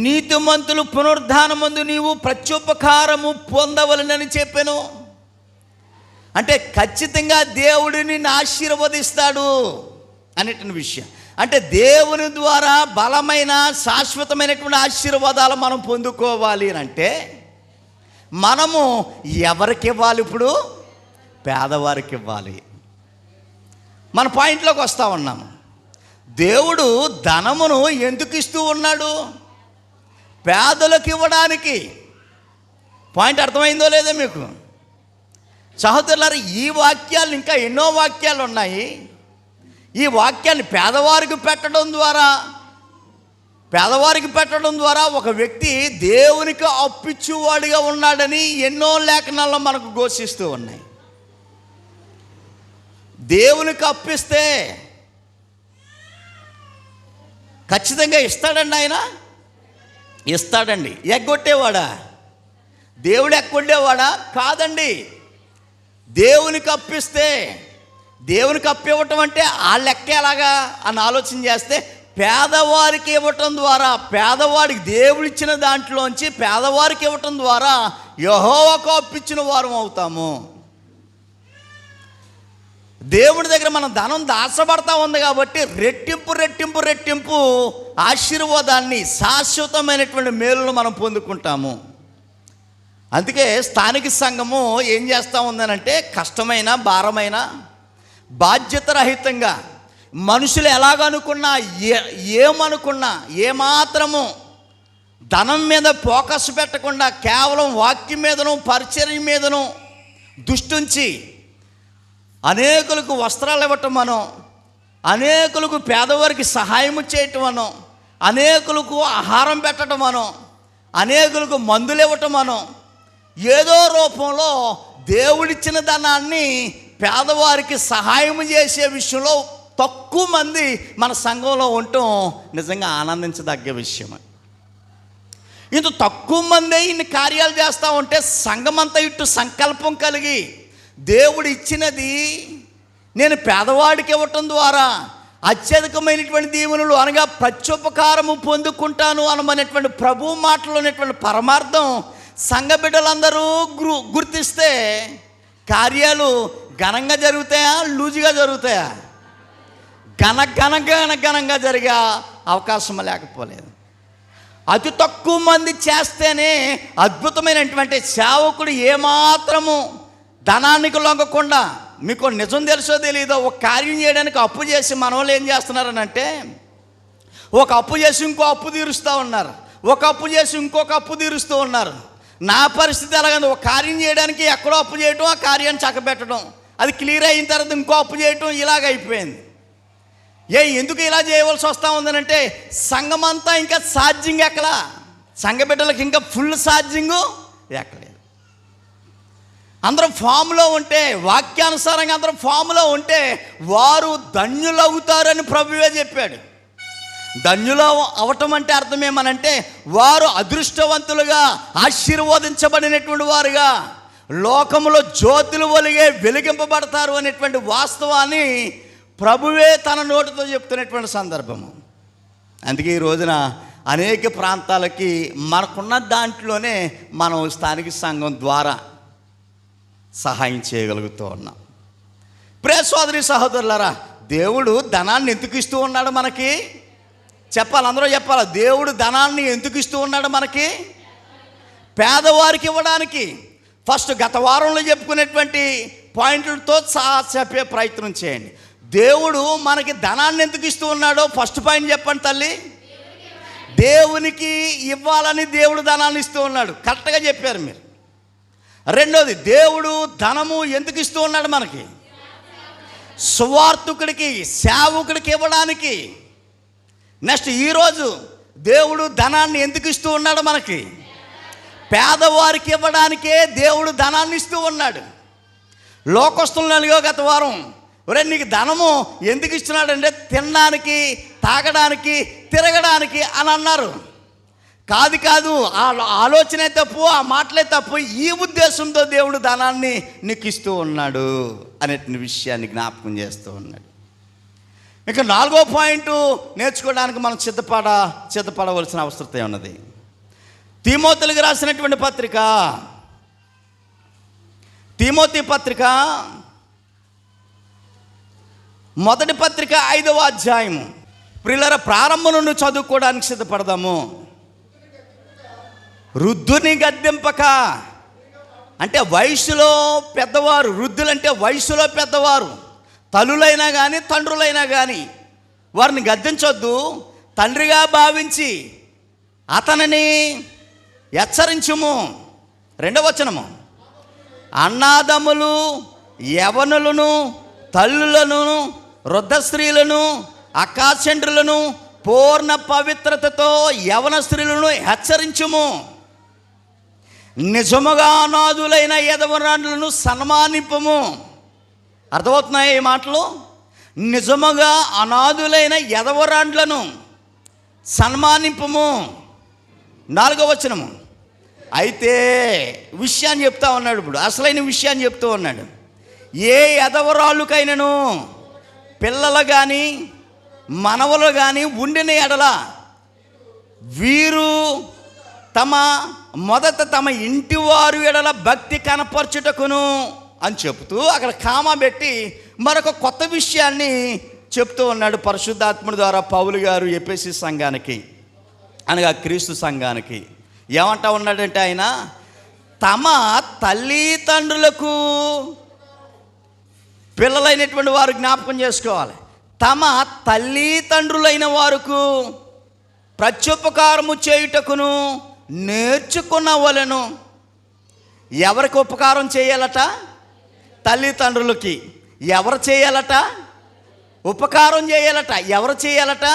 నీతిమంతులు పునరుద్ధానమందు నీవు ప్రత్యుపకారము పొందవలనని చెప్పాను. అంటే ఖచ్చితంగా దేవుడు నిన్ను ఆశీర్వదిస్తాడు అనేటువంటి విషయం. అంటే దేవుని ద్వారా బలమైన శాశ్వతమైనటువంటి ఆశీర్వాదాలు మనం పొందుకోవాలి అని అంటే మనము ఎవరికి ఇవ్వాలి? ఇప్పుడు పేదవారికి ఇవ్వాలి. మన పాయింట్లోకి వస్తూ ఉన్నాము. దేవుడు ధనమును ఎందుకు ఇస్తూ ఉన్నాడు? పేదలకు ఇవ్వడానికి. పాయింట్ అర్థమైందో లేదో మీకు సహోదరులారా? ఈ వాక్యాలు ఇంకా ఎన్నో వాక్యాలు ఉన్నాయి. ఈ వాక్యాన్ని పేదవారికి పెట్టడం ద్వారా ఒక వ్యక్తి దేవునికి అప్పిచ్చువాడిగా ఉన్నాడని ఎన్నో లేఖనాల్లో మనకు ఘోషిస్తూ ఉన్నాయి. దేవునికి అప్పిస్తే ఖచ్చితంగా ఇస్తాడండి. ఆయన ఇస్తాడండి. ఎగ్గొట్టేవాడా? దేవుడు ఎగ్గొట్టేవాడా? కాదండి. దేవునికి అప్పిస్తే, దేవునికి అప్పివ్వటం అంటే ఆ లెక్క ఎలాగా అని ఆలోచన చేస్తే, పేదవారికి ఇవ్వటం ద్వారా, పేదవాడికి దేవుడిచ్చిన దాంట్లోంచి పేదవారికి ఇవ్వటం ద్వారా యెహోవాకు అప్పిచ్చిన వారం అవుతాము. దేవుడి దగ్గర మనం ధనం దాచబడతా ఉంది కాబట్టి రెట్టింపు ఆశీర్వాదాన్ని, శాశ్వతమైనటువంటి మేలును మనం పొందుకుంటాము. అందుకే స్థానిక సంఘము ఏం చేస్తూ ఉందనంటే, కష్టమైన, భారమైన, బాధ్యత రహితంగా మనుషులు ఎలాగనుకున్నా, ఏమనుకున్నా, ఏమాత్రము ధనం మీద ఫోకస్ పెట్టకుండా కేవలం వాక్యం మీదను, పరిచర్య మీదను దృష్టించి అనేకులకు వస్త్రాలు ఇవ్వటం మనం, అనేకులకు పేదవారికి సహాయం చేయటం మనం, అనేకులకు ఆహారం పెట్టడం మనం, అనేకులకు మందులు ఇవ్వటం మనం, ఏదో రూపంలో దేవుడిచ్చిన ధనాన్ని పేదవారికి సహాయం చేసే విషయంలో తక్కువ మంది మన సంఘంలో ఉండటం నిజంగా ఆనందించదగ్గ విషయం. ఇంత తక్కువ మందే ఇన్ని కార్యాలు చేస్తూ ఉంటే సంఘమంతా ఇటు సంకల్పం కలిగి దేవుడు ఇచ్చినది నేను పేదవాడికి ఇవ్వటం ద్వారా అత్యధికమైనటువంటి దీవెనలు అనగా ప్రత్యుపకారము పొందుకుంటాను అనమనేటువంటి ప్రభు మాటలో ఉన్నటువంటి పరమార్థం సంఘ బిడ్డలందరూ గుర్తిస్తే కార్యాలు ఘనంగా జరుగుతాయా, లూజుగా జరుగుతాయా? ఘనంగా జరిగే అవకాశం లేకపోలేదు. అతి తక్కువ మంది చేస్తేనే అద్భుతమైనటువంటి సేవకుడు ఏమాత్రము ధనానికి లొంగకుండా, మీకు నిజం తెలుసో తెలీదో, ఒక కార్యం చేయడానికి అప్పు చేసి మన వాళ్ళు ఏం చేస్తున్నారనంటే, ఒక అప్పు చేసి ఇంకో అప్పు తీరుస్తూ ఉన్నారు, ఒక అప్పు చేసి ఇంకొక అప్పు తీరుస్తూ ఉన్నారు. నా పరిస్థితి ఎలాగంటే, ఒక కార్యం చేయడానికి ఎక్కడో అప్పు చేయటం, ఆ కార్యాన్ని చక్కబెట్టడం, అది క్లియర్ అయిన తర్వాత ఇంకో అప్పు చేయటం, ఇలాగ అయిపోయింది. ఎందుకు ఇలా చేయవలసి వస్తూ ఉందనంటే, సంఘమంతా ఇంకా ఛార్జింగ్ ఎక్కడ, సంఘ బిడ్డలకు ఇంకా ఫుల్ ఛార్జింగు ఎక్కలేదు. అందరం ఫామ్లో ఉంటే, వాక్యానుసారంగా అందరం ఫామ్లో ఉంటే వారు ధన్యులవుతారని ప్రభువే చెప్పాడు. ధన్యులు అవటం అంటే అర్థం ఏమనంటే, వారు అదృష్టవంతులుగా ఆశీర్వదించబడినటువంటి వారుగా లోకములో జ్యోతులు ఒలిగే వెలిగింపబడతారు అనేటువంటి వాస్తవాన్ని ప్రభువే తన నోటితో చెప్తున్నటువంటి సందర్భము. అందుకే ఈ రోజున అనేక ప్రాంతాలకి మనకున్న దాంట్లోనే మనం స్థానిక సంఘం ద్వారా సహాయం చేయగలుగుతూ ఉన్నాం. ప్రియ సోదరి సహోదరులారా, దేవుడు ధనాన్ని ఎందుకు ఇస్తూ ఉన్నాడు మనకి? చెప్పాలి, అందరూ చెప్పాలి. దేవుడు ధనాన్ని ఎందుకు ఇస్తూ ఉన్నాడు మనకి? పేదవారికి ఇవ్వడానికి. ఫస్ట్ గత వారంలో చెప్పుకునేటువంటి పాయింట్లతో చెప్పే ప్రయత్నం చేయండి. దేవుడు మనకి ధనాన్ని ఎందుకు ఇస్తూ ఉన్నాడో ఫస్ట్ పాయింట్ చెప్పండి తల్లి. దేవునికి ఇవ్వాలని దేవుడు ధనాన్ని ఇస్తూ ఉన్నాడు, కరెక్ట్గా చెప్పారు మీరు. రెండోది, దేవుడు ధనము ఎందుకు ఇస్తూ ఉన్నాడు మనకి? సువార్తికుడికి, సేవకుడికి ఇవ్వడానికి. నెక్స్ట్, ఈరోజు దేవుడు ధనాన్ని ఎందుకు ఇస్తూ ఉన్నాడు మనకి? పేదవారికి ఇవ్వడానికే దేవుడు ధనాన్ని ఇస్తూ ఉన్నాడు. లోకస్తులను అడిగా గత వారం, ఒరే నీకు ధనము ఎందుకు ఇస్తున్నాడంటే తినడానికి, తాగడానికి, తిరగడానికి అని అన్నారు. కాదు, ఆ ఆలోచనే తప్పు, ఆ మాటలే తప్పు. ఈ ఉద్దేశంతో దేవుడు ధనాన్ని నీకు ఇస్తూ ఉన్నాడు అనే విషయాన్ని జ్ఞాపకం చేస్తూ ఉన్నాడు. ఇక 4వ పాయింట్ నేర్చుకోవడానికి మనం సిద్ధపడవలసిన అవసరం ఉన్నది. తిమోతికి రాసినటువంటి పత్రిక, తిమోతి పత్రిక మొదటి పత్రిక 5వ అధ్యాయము. ప్రియులారా, ప్రారంభం నుండి చదువుకోవడానికి సిద్ధపడదాము. వృద్ధుని గద్దింపక, అంటే వయసులో పెద్దవారు, వృద్ధులంటే వయసులో పెద్దవారు, తల్లులైనా కానీ తండ్రులైనా కానీ వారిని గద్దించొద్దు. తండ్రిగా భావించి అతనిని హెచ్చరించుము. 2వ వచనము, అన్నాదమ్ములు, యవనులను, తల్లులను, వృద్ధ స్త్రీలను, అక్కాచెండ్రులను, పూర్ణ పవిత్రతతో యవన స్త్రీలను హెచ్చరించుము. నిజముగా అనాథులైన యెదవరాండ్లను సన్మానింపము. అర్థమవుతున్నాయి ఈ మాటలు? నిజముగా అనాథులైన యెదవరాండ్లను సన్మానింపము. 4వ వచనము, అయితే విషయాన్ని చెప్తా ఉన్నాడు. ఇప్పుడు అసలైన విషయాన్ని చెప్తూ ఉన్నాడు. ఏ యెదవరాళ్ళకైనను పిల్లలు కానీ మనవలు కానీ ఉండిన ఎడల వీరు మొదట తమ ఇంటి వారు ఎడల భక్తి కనపరచుటకును అని చెప్తూ అక్కడ కామా పెట్టి మరొక కొత్త విషయాన్ని చెప్తూ ఉన్నాడు పరిశుద్ధాత్ముడి ద్వారా పౌలు గారు ఎఫెసీ సంఘానికి, అనగా క్రీస్తు సంఘానికి. ఏమంటా ఉన్నాడంటే ఆయన, తమ తల్లిదండ్రులకు, పిల్లలైనటువంటి వారు జ్ఞాపకం చేసుకోవాలి, తమ తల్లిదండ్రులైన వారికి ప్రత్యుపకారము చేయుటకును నేర్చుకున్నవలెను. ఎవరికి ఉపకారం చేయాలట? తల్లిదండ్రులకి. ఎవరు చేయాలట? ఉపకారం చేయాలట. ఎవరు చేయాలట?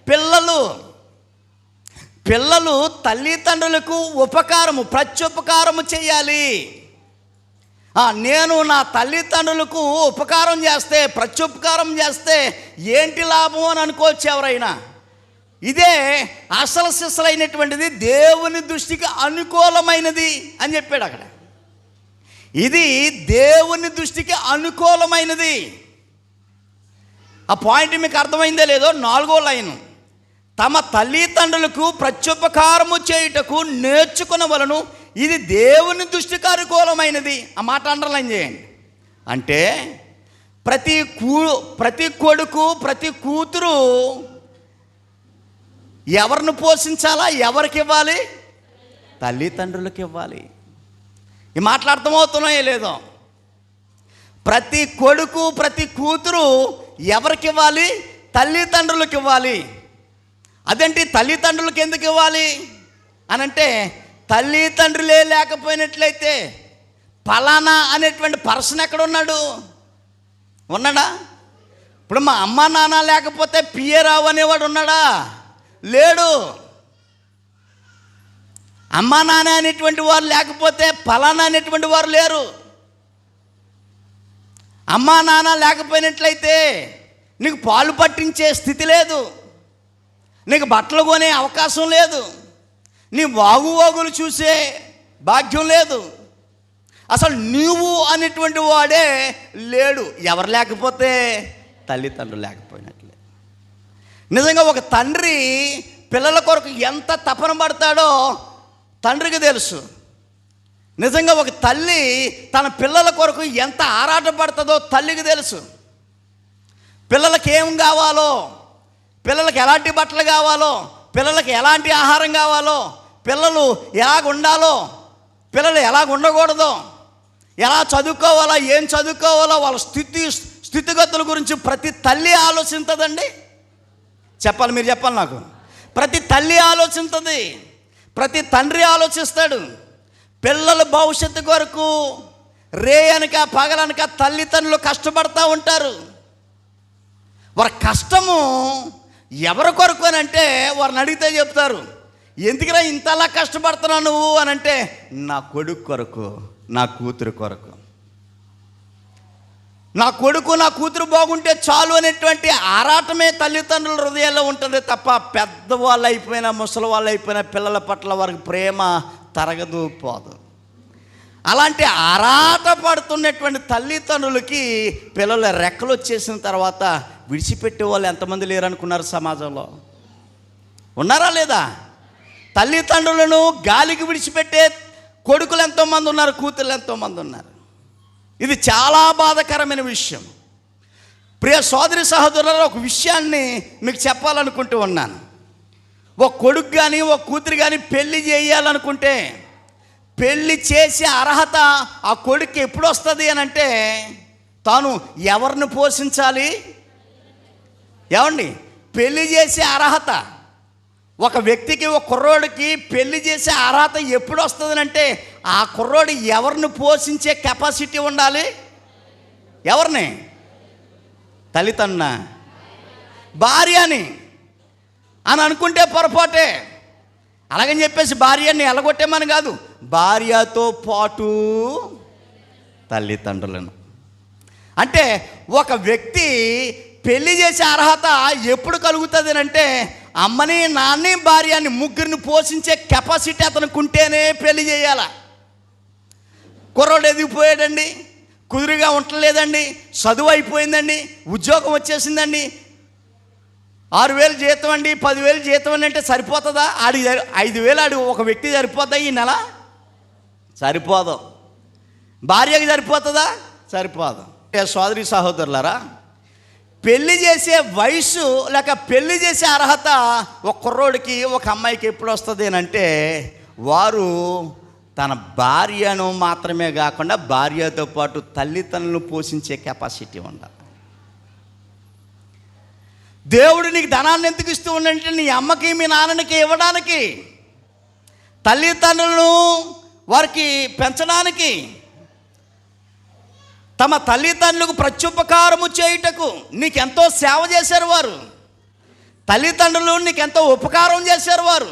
పిల్లలు తల్లిదండ్రులకు ఉపకారము, ప్రత్యుపకారము చేయాలి. నేను నా తల్లిదండ్రులకు ఉపకారం చేస్తే, ప్రత్యుపకారం చేస్తే ఏంటి లాభం అని అనుకోవచ్చు ఎవరైనా. ఇదే అసలు సిసలైనటువంటిది, దేవుని దృష్టికి అనుకూలమైనది అని చెప్పాడు అక్కడ. ఇది దేవుని దృష్టికి అనుకూలమైనది. ఆ పాయింట్ మీకు అర్థమైందే లేదో. 4వ లైను, తమ తల్లిదండ్రులకు ప్రత్యుపకారము చేయుటకు నేర్చుకునవలను, ఇది దేవుని దృష్టికి అనుకూలమైనది. ఆ మాట అండర్లైన్ చేయండి. అంటే ప్రతి కొడుకు, ప్రతి కూతురు ఎవరిని పోషించాలా? ఎవరికి ఇవ్వాలి? తల్లిదండ్రులకు ఇవ్వాలి. ఈ మాటలు అర్థమవుతున్నాయో లేదో? ప్రతి కొడుకు ప్రతి కూతురు ఎవరికి ఇవ్వాలి? తల్లిదండ్రులకు ఇవ్వాలి. అదేంటి తల్లిదండ్రులకు ఎందుకు ఇవ్వాలి అనంటే, తల్లిదండ్రులే లేకపోయినట్లయితే ఫలానా అనేటువంటి పర్సన్ ఎక్కడ ఉన్నాడు? ఉన్నాడా? ఇప్పుడు మా అమ్మ నాన్న లేకపోతే పిఏ రావు అనేవాడు ఉన్నాడా? లేడు. అమ్మ నాన్న అనేటువంటి వారు లేకపోతే ఫలానా అనేటువంటి వారు లేరు. అమ్మా నాన్న లేకపోయినట్లయితే నీకు పాలు పట్టించే స్థితి లేదు, నీకు బట్టలు కొనే అవకాశం లేదు, నీ వాగులు చూసే భాగ్యం లేదు, అసలు నీవు అనేటువంటి వాడే లేడు. ఎవరు లేకపోతే? తల్లిదండ్రులు లేకపోయినట్లే. నిజంగా ఒక తండ్రి పిల్లల కొరకు ఎంత తపన పడతాడో తండ్రికి తెలుసు. నిజంగా ఒక తల్లి తన పిల్లల కొరకు ఎంత ఆరాటపడుతుందో తల్లికి తెలుసు. పిల్లలకి ఏం కావాలో, పిల్లలకి ఎలాంటి బట్టలు కావాలో, పిల్లలకి ఎలాంటి ఆహారం కావాలో, పిల్లలు ఎలాగ ఉండాలో, పిల్లలు ఎలాగ ఉండకూడదో, ఎలా చదువుకోవాలో, ఏం చదువుకోవాలో, వాళ్ళ స్థితిగతుల గురించి ప్రతి తల్లి ఆలోచిస్తుందండి. చెప్పాలి, మీరు చెప్పాలి నాకు. ప్రతి తల్లి ఆలోచిస్తుంది, ప్రతి తండ్రి ఆలోచిస్తాడు. పిల్లల భవిష్యత్తు కొరకు రే అనక పగలనక తల్లిదండ్రులు కష్టపడతా ఉంటారు. వారి కష్టము ఎవరి కొరకు అని అంటే, వారిని అడిగితే చెప్తారు, ఎందుకురా ఇంతలా కష్టపడుతున్నావు నువ్వు అని అంటే, నా కొడుకు కొరకు, నా కూతురు కొరకు. నా కొడుకు నా కూతురు బాగుంటే చాలు అనేటువంటి ఆరాటమే తల్లిదండ్రుల హృదయాల్లో ఉంటుంది తప్ప, పెద్దవాళ్ళు అయిపోయినా ముసలి వాళ్ళు అయిపోయినా పిల్లల పట్ల వారికి ప్రేమ తరగదు, పోదు. అలాంటి ఆరాట పడుతున్నటువంటి తల్లిదండ్రులకి పిల్లల రెక్కలు వచ్చేసిన తర్వాత విడిచిపెట్టే వాళ్ళు ఎంతమంది లేరనుకున్నారు సమాజంలో? ఉన్నారా లేదా? తల్లిదండ్రులను గాలికి విడిచిపెట్టే కొడుకులు ఎంతోమంది ఉన్నారు, కూతుళ్ళు ఎంతోమంది ఉన్నారు. ఇది చాలా బాధాకరమైన విషయం. ప్రియ సోదరి సహోదరులలో ఒక విషయాన్ని మీకు చెప్పాలనుకుంటూ ఉన్నాను. ఒక కొడుకు కానీ ఒక కూతురు కానీ పెళ్లి చేయాలనుకుంటే, పెళ్లి చేసే అర్హత ఆ కొడుకు ఎప్పుడు వస్తుంది అని అంటే, తాను ఎవరిని పోషించాలి? ఏమండి, పెళ్లి చేసే అర్హత ఒక వ్యక్తికి, ఒక కుర్రోడికి పెళ్లి చేసే అర్హత ఎప్పుడు వస్తుంది అంటే, ఆ కుర్రోడు ఎవరిని పోషించే కెపాసిటీ ఉండాలి. ఎవరిని? తల్లిదండ్రుల, భార్యని అని అనుకుంటే పొరపాటే. అలాగని చెప్పేసి భార్యని ఎలగొట్టేమని కాదు, భార్యతో పాటు తల్లిదండ్రులను. అంటే ఒక వ్యక్తి పెళ్లి చేసే అర్హత ఎప్పుడు కలుగుతుంది అంటే, అమ్మని నాన్ని భార్యని ముగ్గురిని పోషించే కెపాసిటీ అతనికి ఉంటేనే పెళ్లి చేయాల. కుర్రోడు ఎదిగిపోయాడండి, కుదురుగా ఉండలేదండి, చదువు అయిపోయిందండి, ఉద్యోగం వచ్చేసిందండి, 6,000 జీతం అండి, 10,000 జీతం అండి అంటే సరిపోతుందా? 5,000 ఒక వ్యక్తి సరిపోతుందా ఈ నెల? సరిపోదు. భార్యకి సరిపోతుందా? సరిపోదు. సోదరి సహోదరులారా, పెళ్లి చేసే వయసు లేక పెళ్లి చేసే అర్హత ఒక కుర్రోడికి ఒక అమ్మాయికి ఎప్పుడు వస్తుంది అని అంటే, వారు తన భార్యను మాత్రమే కాకుండా భార్యతో పాటు తల్లిదండ్రులను పోషించే కెపాసిటీ ఉండాలి. దేవుడు నీకు ధనాన్ని ఎందుకు ఇస్తూ ఉండంటే, నీ అమ్మకి మీ నాన్నకి ఇవ్వడానికి, తల్లిదండ్రులను వారికి పెంచడానికి, తమ తల్లిదండ్రులకు ప్రత్యుపకారము చేయుటకు. నీకెంతో సేవ చేశారు వారు, తల్లిదండ్రులు నీకెంతో ఉపకారం చేశారు వారు.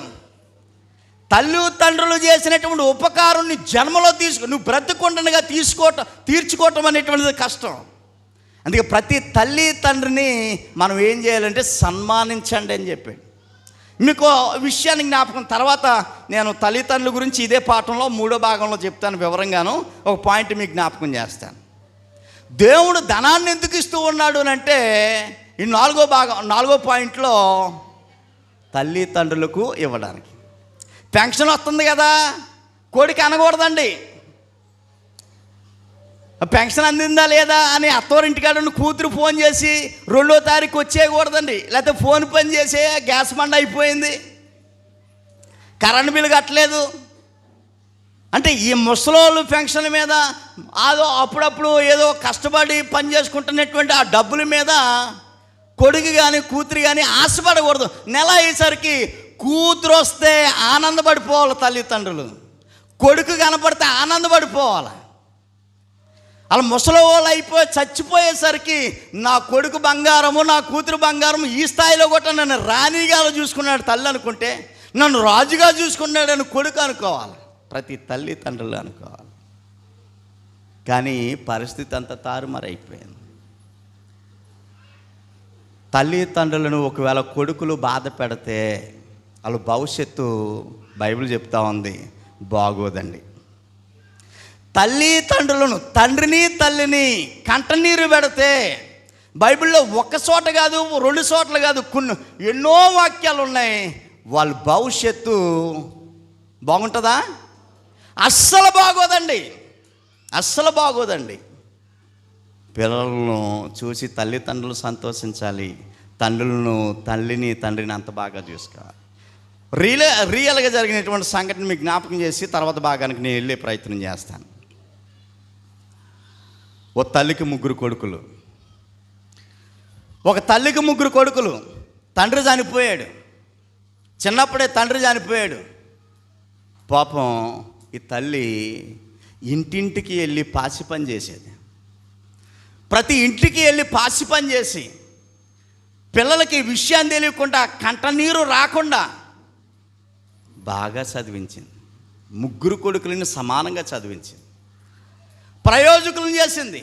తల్లిదండ్రులు చేసినటువంటి ఉపకారం నీ జన్మలో నువ్వు బ్రతుకుండగా తీర్చుకోవటం అనేటువంటిది కష్టం. అందుకే ప్రతి తల్లి తండ్రిని మనం ఏం చేయాలంటే సన్మానించండి అని చెప్పాడు. మీకు విషయాన్ని జ్ఞాపకం, తర్వాత నేను తల్లిదండ్రుల గురించి ఇదే పాఠంలో 3వ భాగంలో చెప్తాను వివరంగాను. ఒక పాయింట్ మీకు జ్ఞాపకం చేస్తాను. దేవుడు ధనాన్ని ఎందుకు ఇస్తూ ఉన్నాడు అని అంటే, ఈ 4వ పాయింట్లో తల్లిదండ్రులకు ఇవ్వడానికి. పెన్షన్ వస్తుంది కదా, కొడుకు అనకూడదండి, పెన్షన్ అందిందా లేదా అని అత్తవారింటికాడ కూతురు ఫోన్ చేసి 2వ తారీఖు వచ్చేయకూడదండి. లేకపోతే ఫోన్ పని చేసే గ్యాస్ బండ అయిపోయింది, కరెంట్ బిల్లు కట్టలేదు, అంటే ఈ ముసలోళ్ళు పెన్షన్ మీద అదో అప్పుడప్పుడు ఏదో కష్టపడి పని చేసుకుంటున్నటువంటి ఆ డబ్బుల మీద కొడుకు కానీ కూతురు కానీ ఆశపడకూడదు. నెల అయ్యేసరికి కూతురు వస్తే ఆనందపడిపోవాలి తల్లిదండ్రులు, కొడుకు కనపడితే ఆనందపడిపోవాలి. అలా ముసలి వాళ్ళు అయిపోయి చచ్చిపోయేసరికి నా కొడుకు బంగారము, నా కూతురు బంగారము, ఈ స్థాయిలో కూడా నన్ను రాణిగా చూసుకున్నాడు తల్లి అనుకుంటే, నన్ను రాజుగా చూసుకున్నాడని కొడుకు అనుకోవాలి, ప్రతి తల్లిదండ్రులు అనుకోవాలి. కానీ పరిస్థితి అంతా తారుమారైపోయింది. తల్లిదండ్రులను ఒకవేళ కొడుకులు బాధ పెడితే వాళ్ళ భవిష్యత్తు బైబిల్ చెప్తా ఉంది బాగోదండి. తల్లిదండ్రులను, తండ్రిని తల్లిని కంటనీరు పెడితే బైబిల్లో ఒక్క చోట కాదు, 2 చోట్ల కాదు, కొన్ని ఎన్నో వాక్యాలు ఉన్నాయి. వాళ్ళ భవిష్యత్తు బాగుంటుందా? అస్సలు బాగోదండి, అస్సలు బాగోదండి. పిల్లలను చూసి తల్లిదండ్రులు సంతోషించాలి, తల్లిని తండ్రిని అంత బాగా చూసుకోవాలి. రియల్గా జరిగినటువంటి సంఘటన మీకు జ్ఞాపకం చేసి తర్వాత భాగానికి నేను వెళ్ళే ప్రయత్నం చేస్తాను. ఒక తల్లికి 3 కొడుకులు. ఒక తల్లికి 3 కొడుకులు. తండ్రి చనిపోయాడు, చిన్నప్పుడే తండ్రి చనిపోయాడు. పాపం ఈ తల్లి ఇంటింటికి వెళ్ళి పాసి పని చేసేది. ప్రతి ఇంటికి వెళ్ళి పాసి పని చేసి పిల్లలకి విషయం తెలియకుండా, కంటనీరు రాకుండా బాగా చదివించింది. 3 కొడుకులను సమానంగా చదివించింది, ప్రయోజకులను చేసింది.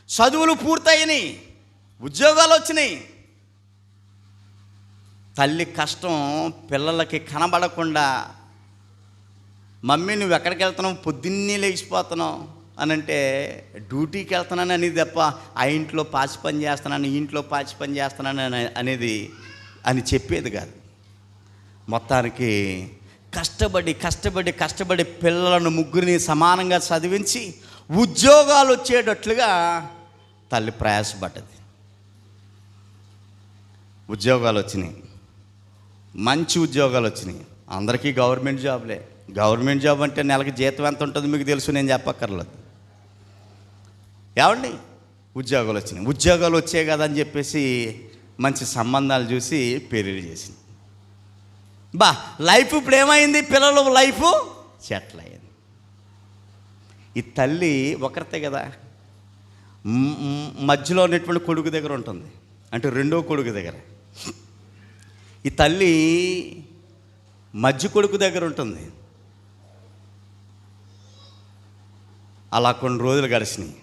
చదువులు పూర్తయినాయి, ఉద్యోగాలు వచ్చినాయి. తల్లి కష్టం పిల్లలకి కనబడకుండా, మమ్మీ నువ్వు ఎక్కడికి వెళ్తున్నావు, పొద్దున్నే లేచిపోతున్నావు అని అంటే డ్యూటీకి వెళ్తున్నాను అనేది తప్ప ఆ ఇంట్లో పాచి పని చేస్తున్నాను, ఈ ఇంట్లో పాచి పని చేస్తున్నాను అనేది అని చెప్పేది కాదు. మొత్తానికి కష్టపడి పిల్లలను 3 సమానంగా చదివించి ఉద్యోగాలు వచ్చేటట్లుగా తల్లి ప్రయాసపడ్డది. ఉద్యోగాలు వచ్చినాయి, మంచి ఉద్యోగాలు వచ్చినాయి. అందరికీ గవర్నమెంట్ జాబ్లే. గవర్నమెంట్ జాబ్ అంటే నెలకి జీతం ఎంత ఉంటుందో మీకు తెలుసు, నేను చెప్పక్కర్లేదు. ఏమండి, ఉద్యోగాలు వచ్చినాయి. ఉద్యోగాలు వచ్చాయి కదా అని చెప్పేసి మంచి సంబంధాలు చూసి పెళ్ళిళ్ళు చేసింది. లైఫ్ ఇప్పుడు ఏమైంది, పిల్లలు లైఫ్ సెటిల్ అయ్యింది. ఈ తల్లి ఒకరితే కదా, మధ్యలో ఉన్నటువంటి కొడుకు దగ్గర ఉంటుంది, అంటే 2వ కొడుకు దగ్గర. ఈ తల్లి మధ్య కొడుకు దగ్గర ఉంటుంది. అలా కొన్ని రోజులు గడిచినాయి.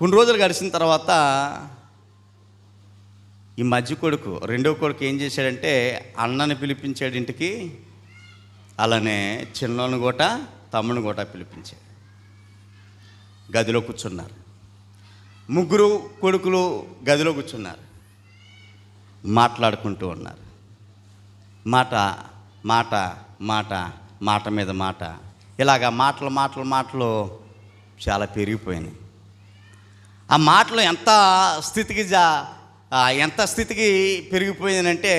కొన్ని రోజులు గడిచిన తర్వాత ఈ మధ్య కొడుకు, 2వ కొడుకు ఏం చేశాడంటే అన్నని పిలిపించాడు ఇంటికి. అలానే చిన్నోని గోట, తమ్ముని గోట పిలిపించాడు. గదిలో కూర్చున్నారు. 3 కొడుకులు గదిలో కూర్చున్నారు, మాట్లాడుకుంటూ ఉన్నారు. మాట మీద మాట, ఇలాగా మాటలు చాలా పెరిగిపోయినాయి. ఆ మాటలు ఎంత స్థితికి పెరిగిపోయిందంటే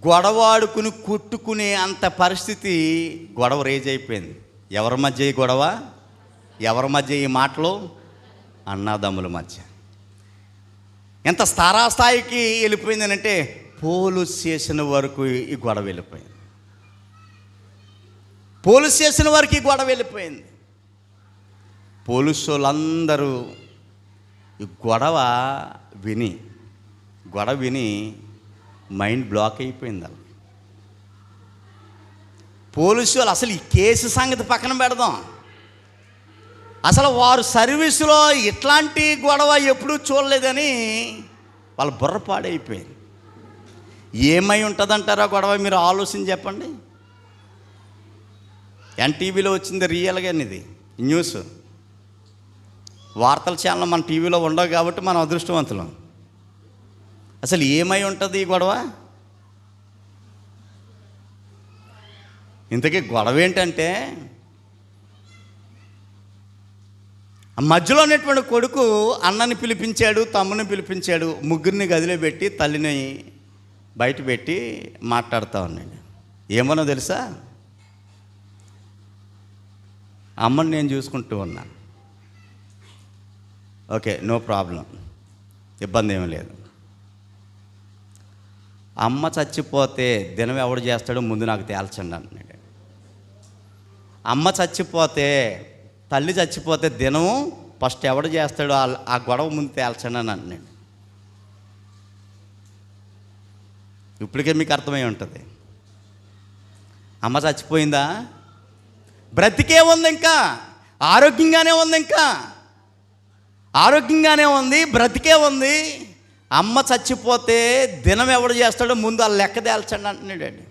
గొడవాడుకుని కొట్టుకునే అంత పరిస్థితి, గొడవ రేజ్ అయిపోయింది. ఎవరి మధ్య ఈ గొడవ, ఎవరి మధ్య ఈ మాటలు? అన్నదమ్ముల మధ్య. ఎంత స్థాయికి వెళ్ళిపోయిందనంటే పోలీస్ స్టేషన్ వరకు ఈ గొడవ వెళ్ళిపోయింది. పోలీస్ స్టేషన్ వరకు ఈ గొడవ వెళ్ళిపోయింది. పోలీసు వాళ్ళందరూ ఈ గొడవ విని మైండ్ బ్లాక్ అయిపోయింది. అలా పోలీసు వాళ్ళు అసలు ఈ కేసు సంగతి పక్కన పెడదాం, అసలు వారు సర్వీసులో ఇట్లాంటి గొడవ ఎప్పుడూ చూడలేదని వాళ్ళ బుర్ర పాడైపోయింది. ఏమై ఉంటుందంటారా గొడవ? మీరు ఆలోచన చెప్పండి. ఎన్టీవీలో వచ్చింది రియల్గా ఇది న్యూస్. వార్తల ఛానల్ మన టీవీలో ఉండవు కాబట్టి మనం అదృష్టవంతులం. అసలు ఏమై ఉంటుంది ఈ గొడవ? ఇంతకీ గొడవ ఏంటంటే, మధ్యలో ఉన్నటువంటి కొడుకు అన్నని పిలిపించాడు, తమ్ముని పిలిపించాడు. 3 గదిలో పెట్టి తల్లిని బయట పెట్టి మాట్లాడుతూ ఉన్నాడు. ఏమనో తెలుసా? అమ్మని నేను చూసుకుంటూ ఉన్నాను. ఓకే, నో ప్రాబ్లం, ఇబ్బంది ఏమీ లేదు. అమ్మ చచ్చిపోతే దినం ఎవడు చేస్తాడో ముందు నాకు తేల్చండి అన్నాడు. అమ్మ చచ్చిపోతే, తల్లి చచ్చిపోతే దినం ఫస్ట్ ఎవడు చేస్తాడో ఆ గొడవ ముందు తేల్చండి అని అన్నాడు. ఇప్పటికే మీకు అర్థమై ఉంటుంది. అమ్మ చచ్చిపోయిందా? బ్రతికే ఉంది, ఇంకా ఆరోగ్యంగానే ఉంది, ఇంకా ఆరోగ్యంగానే ఉంది, బ్రతికే ఉంది. అమ్మ చచ్చిపోతే దినం ఎవడు చేస్తాడో ముందు ఆ లెక్క తేల్చండి అంటున్నాడండి.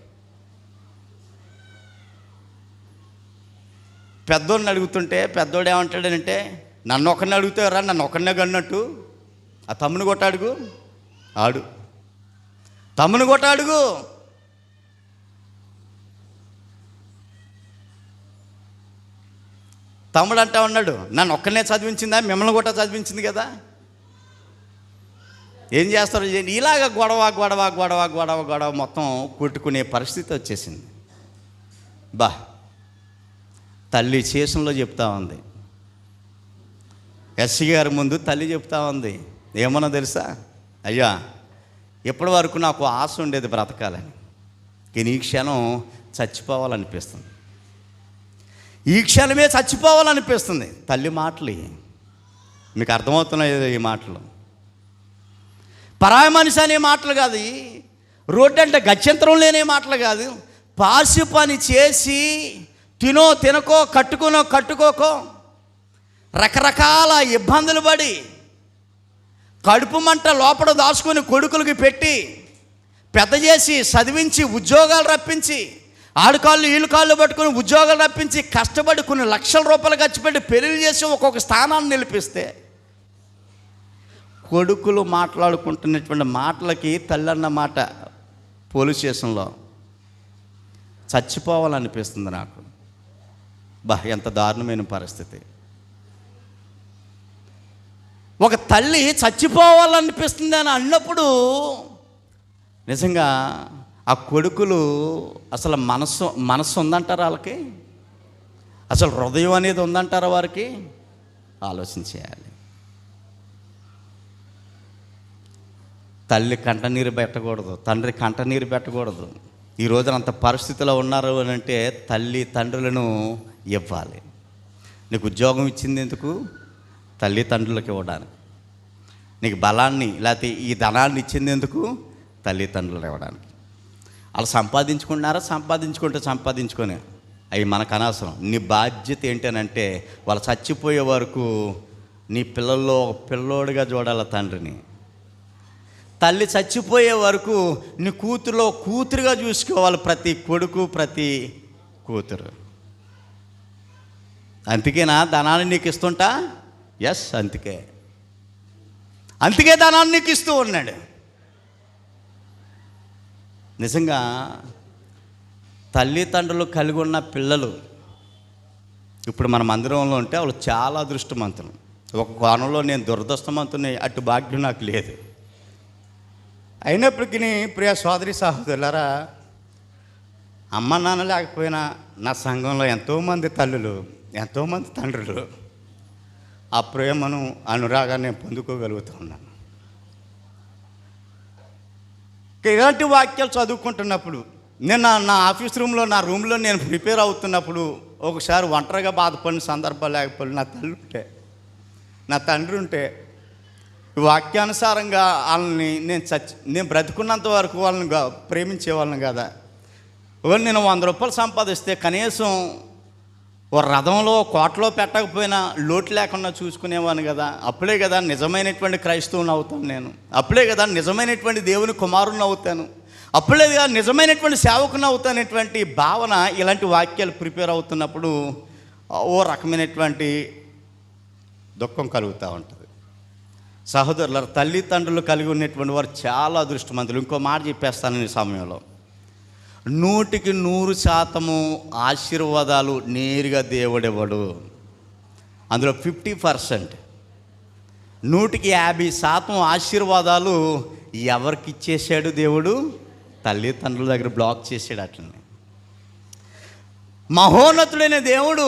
పెద్దోడిని అడుగుతుంటే పెద్దోడు ఏమంటాడంటే, నన్ను ఒకరిని అడుగుతారా, నన్ను ఒకరినే కన్నట్టు ఆ తమ్ముని కొట్టాడుగు, ఆడు తమ్ముని కొట్టాడుగు. తమ్ముడు అంటా ఉన్నాడు, నన్ను ఒక్కనే చదివించిందా, మిమ్మల్ని కూడా చదివించింది కదా, ఏం చేస్తారు? ఇలాగ గొడవ గొడవ గొడవ గొడవ గొడవ మొత్తం కొట్టుకునే పరిస్థితి వచ్చేసింది. బా, తల్లి స్టేషన్లో చెప్తా ఉంది, ఎస్సీ గారి ముందు తల్లి చెప్తా ఉంది, ఏమన్నా తెలుసా? అయ్యా, ఇప్పటి వరకు నాకు ఆశ ఉండేది బ్రతకాలని, కానీ ఈ క్షణం చచ్చిపోవాలనిపిస్తుంది, ఈ క్షణమే చచ్చిపోవాలనిపిస్తుంది. తల్లి మాటలు మీకు అర్థమవుతున్నాయి? ఈ మాటలు పరాయి మనిషి అనే మాటలు కాదు, రోడ్డు అంటే గత్యంతరం లేనే మాటలు కాదు. పాసి పని చేసి తినో తినకో, కట్టుకునో కట్టుకోకో, రకరకాల ఇబ్బందులు పడి కడుపు మంట లోపల దాచుకొని కొడుకులకి పెట్టి పెద్ద చేసి చదివించి ఉద్యోగాలు రప్పించి, ఆడుకాళ్ళు ఈళ్ళు కాళ్ళు పట్టుకుని ఉద్యోగాలు రప్పించి కష్టపడి కొన్ని లక్షల రూపాయలు ఖర్చు పెట్టి పెళ్లి చేసి ఒక్కొక్క స్థానాన్ని నిలిపిస్తే, కొడుకులు మాట్లాడుకుంటున్నటువంటి మాటలకి తల్లి అన్న మాట పోలీస్ స్టేషన్లో చచ్చిపోవాలనిపిస్తుంది నాకు. బా, ఎంత దారుణమైన పరిస్థితి. ఒక తల్లి చచ్చిపోవాలనిపిస్తుంది అని అన్నప్పుడు నిజంగా ఆ కొడుకులు అసలు మనస్సు ఉందంటారా వాళ్ళకి? అసలు హృదయం అనేది ఉందంటారా వారికి? ఆలోచించేయాలి. తల్లి కంటనీరు పెట్టకూడదు, తండ్రి కంటనీరు పెట్టకూడదు. ఈ రోజున అంత పరిస్థితిలో ఉన్నారు అని అంటే తల్లి తండ్రులను ఇవ్వాలి. నీకు ఉద్యోగం ఇచ్చింది ఎందుకు? తల్లిదండ్రులకు ఇవ్వడానికి. నీకు బలాన్ని లేకపోతే ఈ ధనాన్ని ఇచ్చింది ఎందుకు? తల్లిదండ్రులు ఇవ్వడానికి. వాళ్ళు సంపాదించుకున్నారా? సంపాదించుకొని అవి మనకు అనవసరం. నీ బాధ్యత ఏంటనంటే వాళ్ళు చచ్చిపోయే వరకు నీ పిల్లల్లో ఒక పిల్లోడిగా చూడాలి తండ్రిని. తల్లి చచ్చిపోయే వరకు నీ కూతురులో కూతురుగా చూసుకోవాలి ప్రతి కొడుకు, ప్రతి కూతురు. అందుకేనా ధనాన్ని నీకు ఇస్తుంటా? ఎస్, అందుకే ధనాన్ని నీకు ఇస్తూ ఉన్నాడు. నిజంగా తల్లిదండ్రులు కలిగి ఉన్న పిల్లలు ఇప్పుడు మన మందిరంలో ఉంటే వాళ్ళు చాలా అదృష్టవంతులు. ఒక కోణంలో నేను దురదృష్టవంతుని, అటు భాగ్యం నాకు లేదు. అయినప్పటికీ ప్రియ సోదరి సహోదరులారా, అమ్మ నాన్న లేకపోయినా నా సంఘంలో ఎంతోమంది తల్లులు, ఎంతోమంది తండ్రులు ఆ ప్రేమను, అనురాగాన్ని నేను పొందుకోగలుగుతూ ఉన్నాను. ఇలాంటి వాక్యాలు చదువుకుంటున్నప్పుడు నేను నా ఆఫీస్ రూమ్లో, నా రూమ్లో నేను ప్రిపేర్ అవుతున్నప్పుడు ఒకసారి ఒంటరిగా బాధపడిన సందర్భాలు లేకపోతే నా తండ్రి ఉంటే వాక్యానుసారంగా వాళ్ళని నేను బ్రతుకున్నంత వరకు వాళ్ళని ప్రేమించేవాళ్ళని కదా. నేను 100 రూపాయలు సంపాదిస్తే కనీసం ఓ రథంలో కోటలో పెట్టకపోయినా లోటు లేకుండా చూసుకునేవాను కదా. అప్పుడే కదా నిజమైనటువంటి క్రైస్తవుని అవుతాను నేను. అప్పుడే కదా నిజమైనటువంటి దేవుని కుమారుని అవుతాను. అప్పుడే కదా నిజమైనటువంటి సేవకుని అవుతానటువంటి భావన ఇలాంటి వాక్యాలు ప్రిపేర్ అవుతున్నప్పుడు ఓ రకమైనటువంటి దుఃఖం కలుగుతూ ఉంటుంది. సహోదరుల తల్లిదండ్రులు కలిగి ఉన్నటువంటి వారు చాలా అదృష్టవంతులు. ఇంకో మాట చెప్పేస్తాను ఈ సమయంలో, 100% ఆశీర్వాదాలు నేరుగా దేవుడివ్వడు. అందులో 50%, 150% ఆశీర్వాదాలు ఎవరికి ఇచ్చేసాడు దేవుడు? తల్లిదండ్రుల దగ్గర బ్లాక్ చేసాడు. అట్లనే మహోన్నతుడైన దేవుడు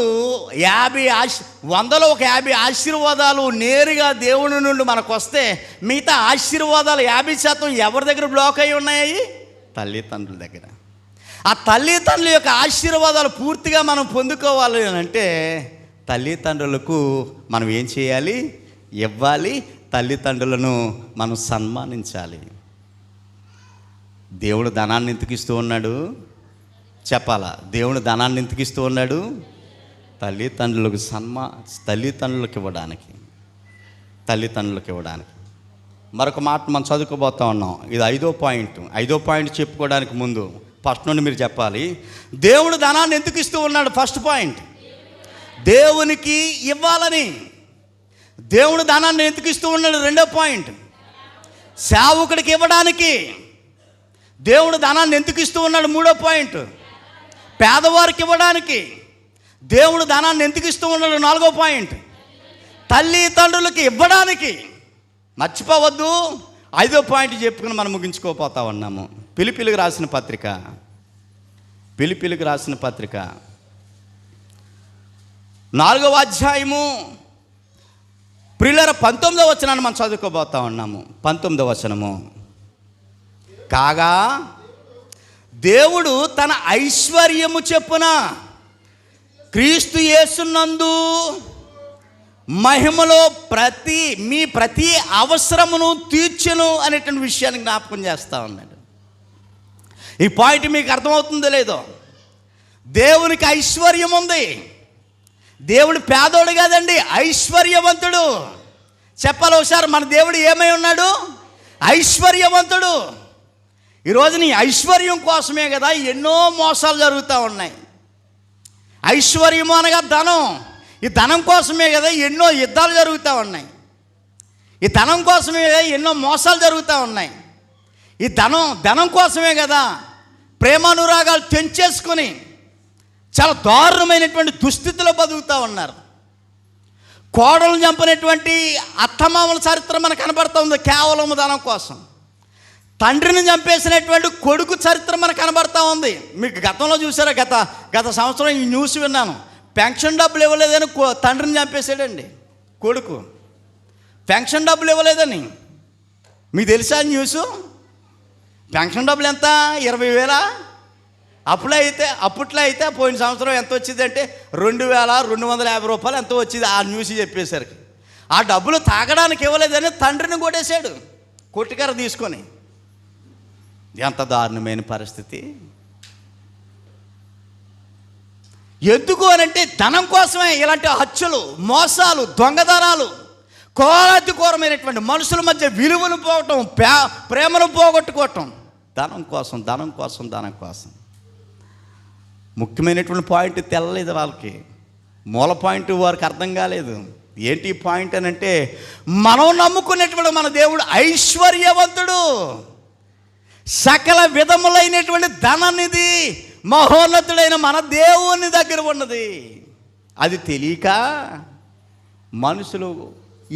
100లో ఒక 50 ఆశీర్వాదాలు నేరుగా దేవుని నుండి మనకు వస్తే, మిగతా ఆశీర్వాదాలు 50% ఎవరి దగ్గర బ్లాక్ అయి ఉన్నాయి? తల్లిదండ్రుల దగ్గర. ఆ తల్లిదండ్రుల యొక్క ఆశీర్వాదాలు పూర్తిగా మనం పొందుకోవాలి అని అంటే తల్లిదండ్రులకు మనం ఏం చేయాలి? ఇవ్వాలి. తల్లిదండ్రులను మనం సన్మానించాలి. దేవుడు ధనాన్ని ఎందుకు ఇస్తూ ఉన్నాడు? చెప్పాలా? దేవుడు ధనాన్ని ఎందుకు ఇస్తూ ఉన్నాడు? తల్లిదండ్రులకు ఇవ్వడానికి. మరొక మాట మనం చదువుకోబోతా ఉన్నాం. ఇది 5వ పాయింట్ చెప్పుకోవడానికి ముందు ఫస్ట్ నుండి మీరు చెప్పాలి. దేవుడు ధనాన్ని ఎందుకు ఇస్తూ ఉన్నాడు? ఫస్ట్ పాయింట్, దేవునికి ఇవ్వాలని. దేవుడు ధనాన్ని ఎందుకు ఇస్తూ ఉన్నాడు? 2వ పాయింట్, సేవకుడికి ఇవ్వడానికి. దేవుడు ధనాన్ని ఎందుకు ఇస్తూ ఉన్నాడు? 3వ పాయింట్, పేదవారికి ఇవ్వడానికి. దేవుడు ధనాన్ని ఎందుకు ఇస్తూ ఉన్నాడు? 4వ పాయింట్, తల్లిదండ్రులకి ఇవ్వడానికి. మర్చిపోవద్దు. 5వ పాయింట్ చెప్పుకుని మనం ముగించుకోపోతా ఉన్నాము. ఫిలిప్పీలకు రాసిన పత్రిక 4వ అధ్యాయము ప్రియులారా 19వ వచనాన్ని మనం చదువుకోబోతా ఉన్నాము. 19వ వచనము, కాగా దేవుడు తన ఐశ్వర్యము చొప్పున క్రీస్తు యేసునందు మహిమలో మీ ప్రతి అవసరమును తీర్చును అనేటువంటి విషయాన్ని జ్ఞాపకం చేస్తూ ఉన్నాడు. ఈ పాయింట్ మీకు అర్థమవుతుందో లేదో? దేవునికి ఐశ్వర్యం ఉంది. దేవుడు పేదోడు కాదండి, ఐశ్వర్యవంతుడు. చెప్పాలి ఒకసారి, మన దేవుడు ఏమై ఉన్నాడు? ఐశ్వర్యవంతుడు. ఈరోజు నీ ఐశ్వర్యం కోసమే కదా ఎన్నో మోసాలు జరుగుతూ ఉన్నాయి. ఐశ్వర్యము అనగా ధనం. ఈ ధనం కోసమే కదా ఎన్నో యుద్ధాలు జరుగుతూ ఉన్నాయి. ఈ ధనం కోసమే కదా ఎన్నో మోసాలు జరుగుతూ ఉన్నాయి. ఈ ధనం కోసమే కదా ప్రేమానురాగాలు తెంచేసుకొని చాలా దారుణమైనటువంటి దుస్థితిలో బతుకుతూ ఉన్నారు. కోడలు చంపినటువంటి అత్తమామల చరిత్ర మనకు కనబడుతూ ఉంది కేవలం ధనం కోసం. తండ్రిని చంపేసినటువంటి కొడుకు చరిత్ర మనకు కనబడుతూ ఉంది. మీకు గతంలో చూసారా? గత సంవత్సరం ఈ న్యూస్ విన్నాను. పెన్షన్ డబ్బులు ఇవ్వలేదని తండ్రిని చంపేశాడండి కొడుకు. పెన్షన్ డబ్బులు ఇవ్వలేదని. మీకు తెలుసా న్యూసు? పెన్షన్ డబ్బులు ఎంత? 20,000. అప్పట్లో అయితే పోయిన సంవత్సరం ఎంత వచ్చిందంటే 2,250 రూపాయలు ఎంతో వచ్చింది. ఆ న్యూస్ చెప్పేసరికి ఆ డబ్బులు తాగడానికి ఇవ్వలేదని తండ్రిని కొట్టేశాడు కొట్టికర తీసుకొని. ఎంత దారుణమైన పరిస్థితి. ఎందుకు అనంటే ధనం కోసమే ఇలాంటి హత్యలు, మోసాలు, దొంగతనాలు, కోరమైనటువంటి మనుషుల మధ్య విలువను పోవటం, ప్రేమను పోగొట్టుకోవటం ధనం కోసం. ముఖ్యమైనటువంటి పాయింట్ తెల్లలేదు వాళ్ళకి. మూల పాయింట్ వారికి అర్థం కాలేదు. ఏంటి పాయింట్ అని అంటే, మనం నమ్ముకునేటువంటి మన దేవుడు ఐశ్వర్యవంతుడు. సకల విధములైనటువంటి ధనానిది మహోన్నతుడైన మన దేవుని దగ్గర ఉన్నది. అది తెలియక మనుషులు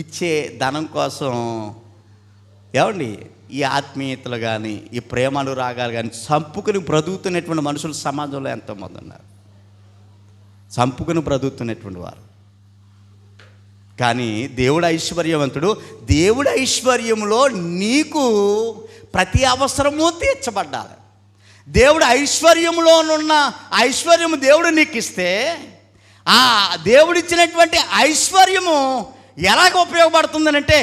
ఇచ్చే ధనం కోసం ఏమండి ఈ ఆత్మీయతలు కానీ ఈ ప్రేమానురాగాలు కానీ చంపుకుని బ్రతుకుతున్నటువంటి మనుషులు సమాజంలో ఎంతోమంది ఉన్నారు. చంపుకుని బ్రతుకుతున్నటువంటి వారు. కానీ దేవుడు ఐశ్వర్యవంతుడు. దేవుడి ఐశ్వర్యంలో నీకు ప్రతి అవసరము తీర్చబడ్డాలి. దేవుడు ఐశ్వర్యంలోనున్న ఐశ్వర్యము దేవుడు నీకు ఇస్తే ఆ దేవుడిచ్చినటువంటి ఐశ్వర్యము ఎలాగ ఉపయోగపడుతుందనంటే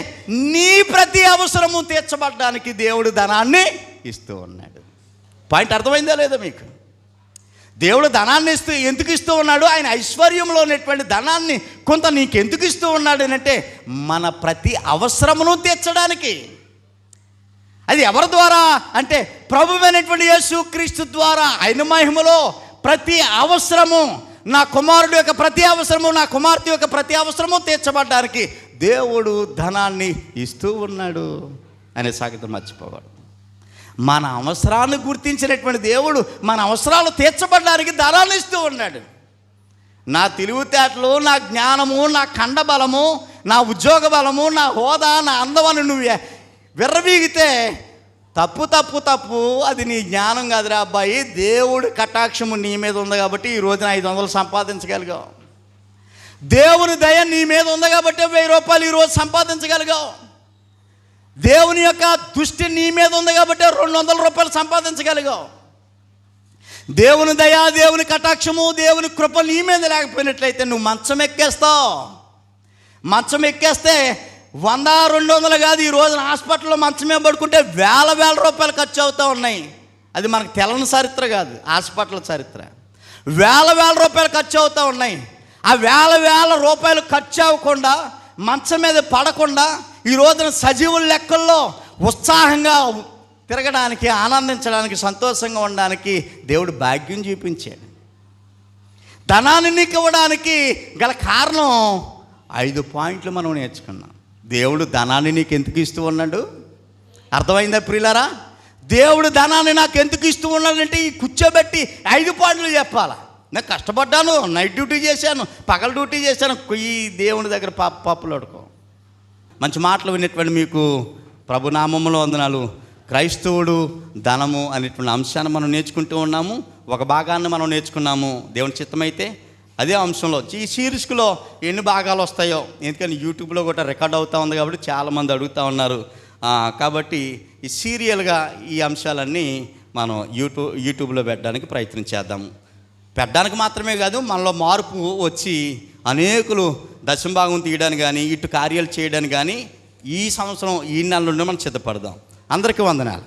నీ ప్రతి అవసరము తీర్చబడడానికి దేవుడు ధనాన్ని ఇస్తూ ఉన్నాడు. పాయింట్ అర్థమైందా లేదా మీకు? దేవుడు ధనాన్ని ఎందుకు ఇస్తూ ఉన్నాడు? ఆయన ఐశ్వర్యంలో ఉన్నటువంటి ధనాన్ని కొంత నీకు ఎందుకు ఇస్తూ ఉన్నాడు అంటే మన ప్రతి అవసరమును తీర్చడానికి. అది ఎవరి ద్వారా అంటే ప్రభువైనటువంటి యేసుక్రీస్తు ద్వారా. ఆయన మహిమలో ప్రతి అవసరము, నా కుమారుడు యొక్క ప్రతి అవసరము, నా కుమార్తె యొక్క ప్రతి అవసరము తీర్చబడ్డానికి దేవుడు ధనాన్ని ఇస్తూ ఉన్నాడు అనే సంగతి మర్చిపోవాలి. మన అవసరాన్ని గుర్తించినటువంటి దేవుడు మన అవసరాలు తీర్చబడడానికి ధనాన్ని ఇస్తూ ఉన్నాడు. నా తెలివితేటలు, నా జ్ఞానము, నా కండబలము, నా ఉద్యోగ బలము, నా హోదా, నా అందమని నువ్వు విర్రవీగితే తప్పు తప్పు తప్పు, అది నీ జ్ఞానం కాదురా అబ్బాయి. దేవుడి కటాక్షము నీ మీద ఉంది కాబట్టి ఈ రోజున 500 సంపాదించగలిగావు. దేవుని దయ నీ మీద ఉంది కాబట్టి 1000 రూపాయలు ఈరోజు సంపాదించగలిగావు. దేవుని యొక్క దృష్టి నీ మీద ఉంది కాబట్టి 200 రూపాయలు సంపాదించగలిగావు. దేవుని దయ, దేవుని కటాక్షము, దేవుని కృప నీ మీద లేకపోయినట్లయితే నువ్వు మంచం ఎక్కేస్తావు. మంచం ఎక్కేస్తే 100-200 కాదు, ఈ రోజున హాస్పిటల్లో మంచమే పడుకుంటే వేల రూపాయలు ఖర్చు అవుతూ ఉన్నాయి. అది మనకు తెలని చరిత్ర కాదు, హాస్పిటల్ చరిత్ర. వేల రూపాయలు ఖర్చు అవుతూ ఉన్నాయి. ఆ వేల రూపాయలు ఖర్చు అవ్వకుండా, మంచం మీద పడకుండా ఈ రోజున సజీవుల లెక్కల్లో ఉత్సాహంగా తిరగడానికి, ఆనందించడానికి, సంతోషంగా ఉండడానికి దేవుడు భాగ్యం చూపించాడు. ధనాన్ని నీకు ఇవ్వడానికి గల కారణం 5 పాయింట్లు మనం నేర్చుకున్నాం. దేవుడు ధనాన్ని నీకు ఎందుకు ఇస్తూ ఉన్నాడు? అర్థమైందా ప్రియులారా? దేవుడు ధనాన్ని నాకు ఎందుకు ఇస్తూ ఉన్నాడంటే ఈ కూర్చోబెట్టి 5 పాయింట్లు చెప్పాలా. నేను కష్టపడ్డాను, నైట్ డ్యూటీ చేశాను, పగల డ్యూటీ చేశాను, ఈ దేవుని దగ్గర పప్పులు అడుకో. మంచి మాటలు వినేటువంటి మీకు ప్రభునామంలో వందనాలు. క్రైస్తవుడు, ధనము అనేటువంటి అంశాన్ని మనం నేర్చుకుంటూ ఉన్నాము. ఒక భాగాన్ని మనం నేర్చుకున్నాము. దేవుని చిత్తమైతే అదే అంశంలో ఈ సిరీస్లో ఎన్ని భాగాలు వస్తాయో, ఎందుకని యూట్యూబ్లో కూడా రికార్డ్ అవుతూ ఉంది కాబట్టి చాలామంది అడుగుతూ ఉన్నారు. కాబట్టి ఈ సీరియల్గా ఈ అంశాలన్నీ మనం యూట్యూబ్లో పెట్టడానికి ప్రయత్నం చేద్దాము. పెట్టడానికి మాత్రమే కాదు, మనలో మార్పు వచ్చి అనేకులు దశంభాగం తీయడానికి కానీ, ఇటు కార్యాలు చేయడానికి కానీ ఈ సంవత్సరం, ఈ నెల నుండి మనం సిద్ధపడదాం. అందరికీ వందనాలు.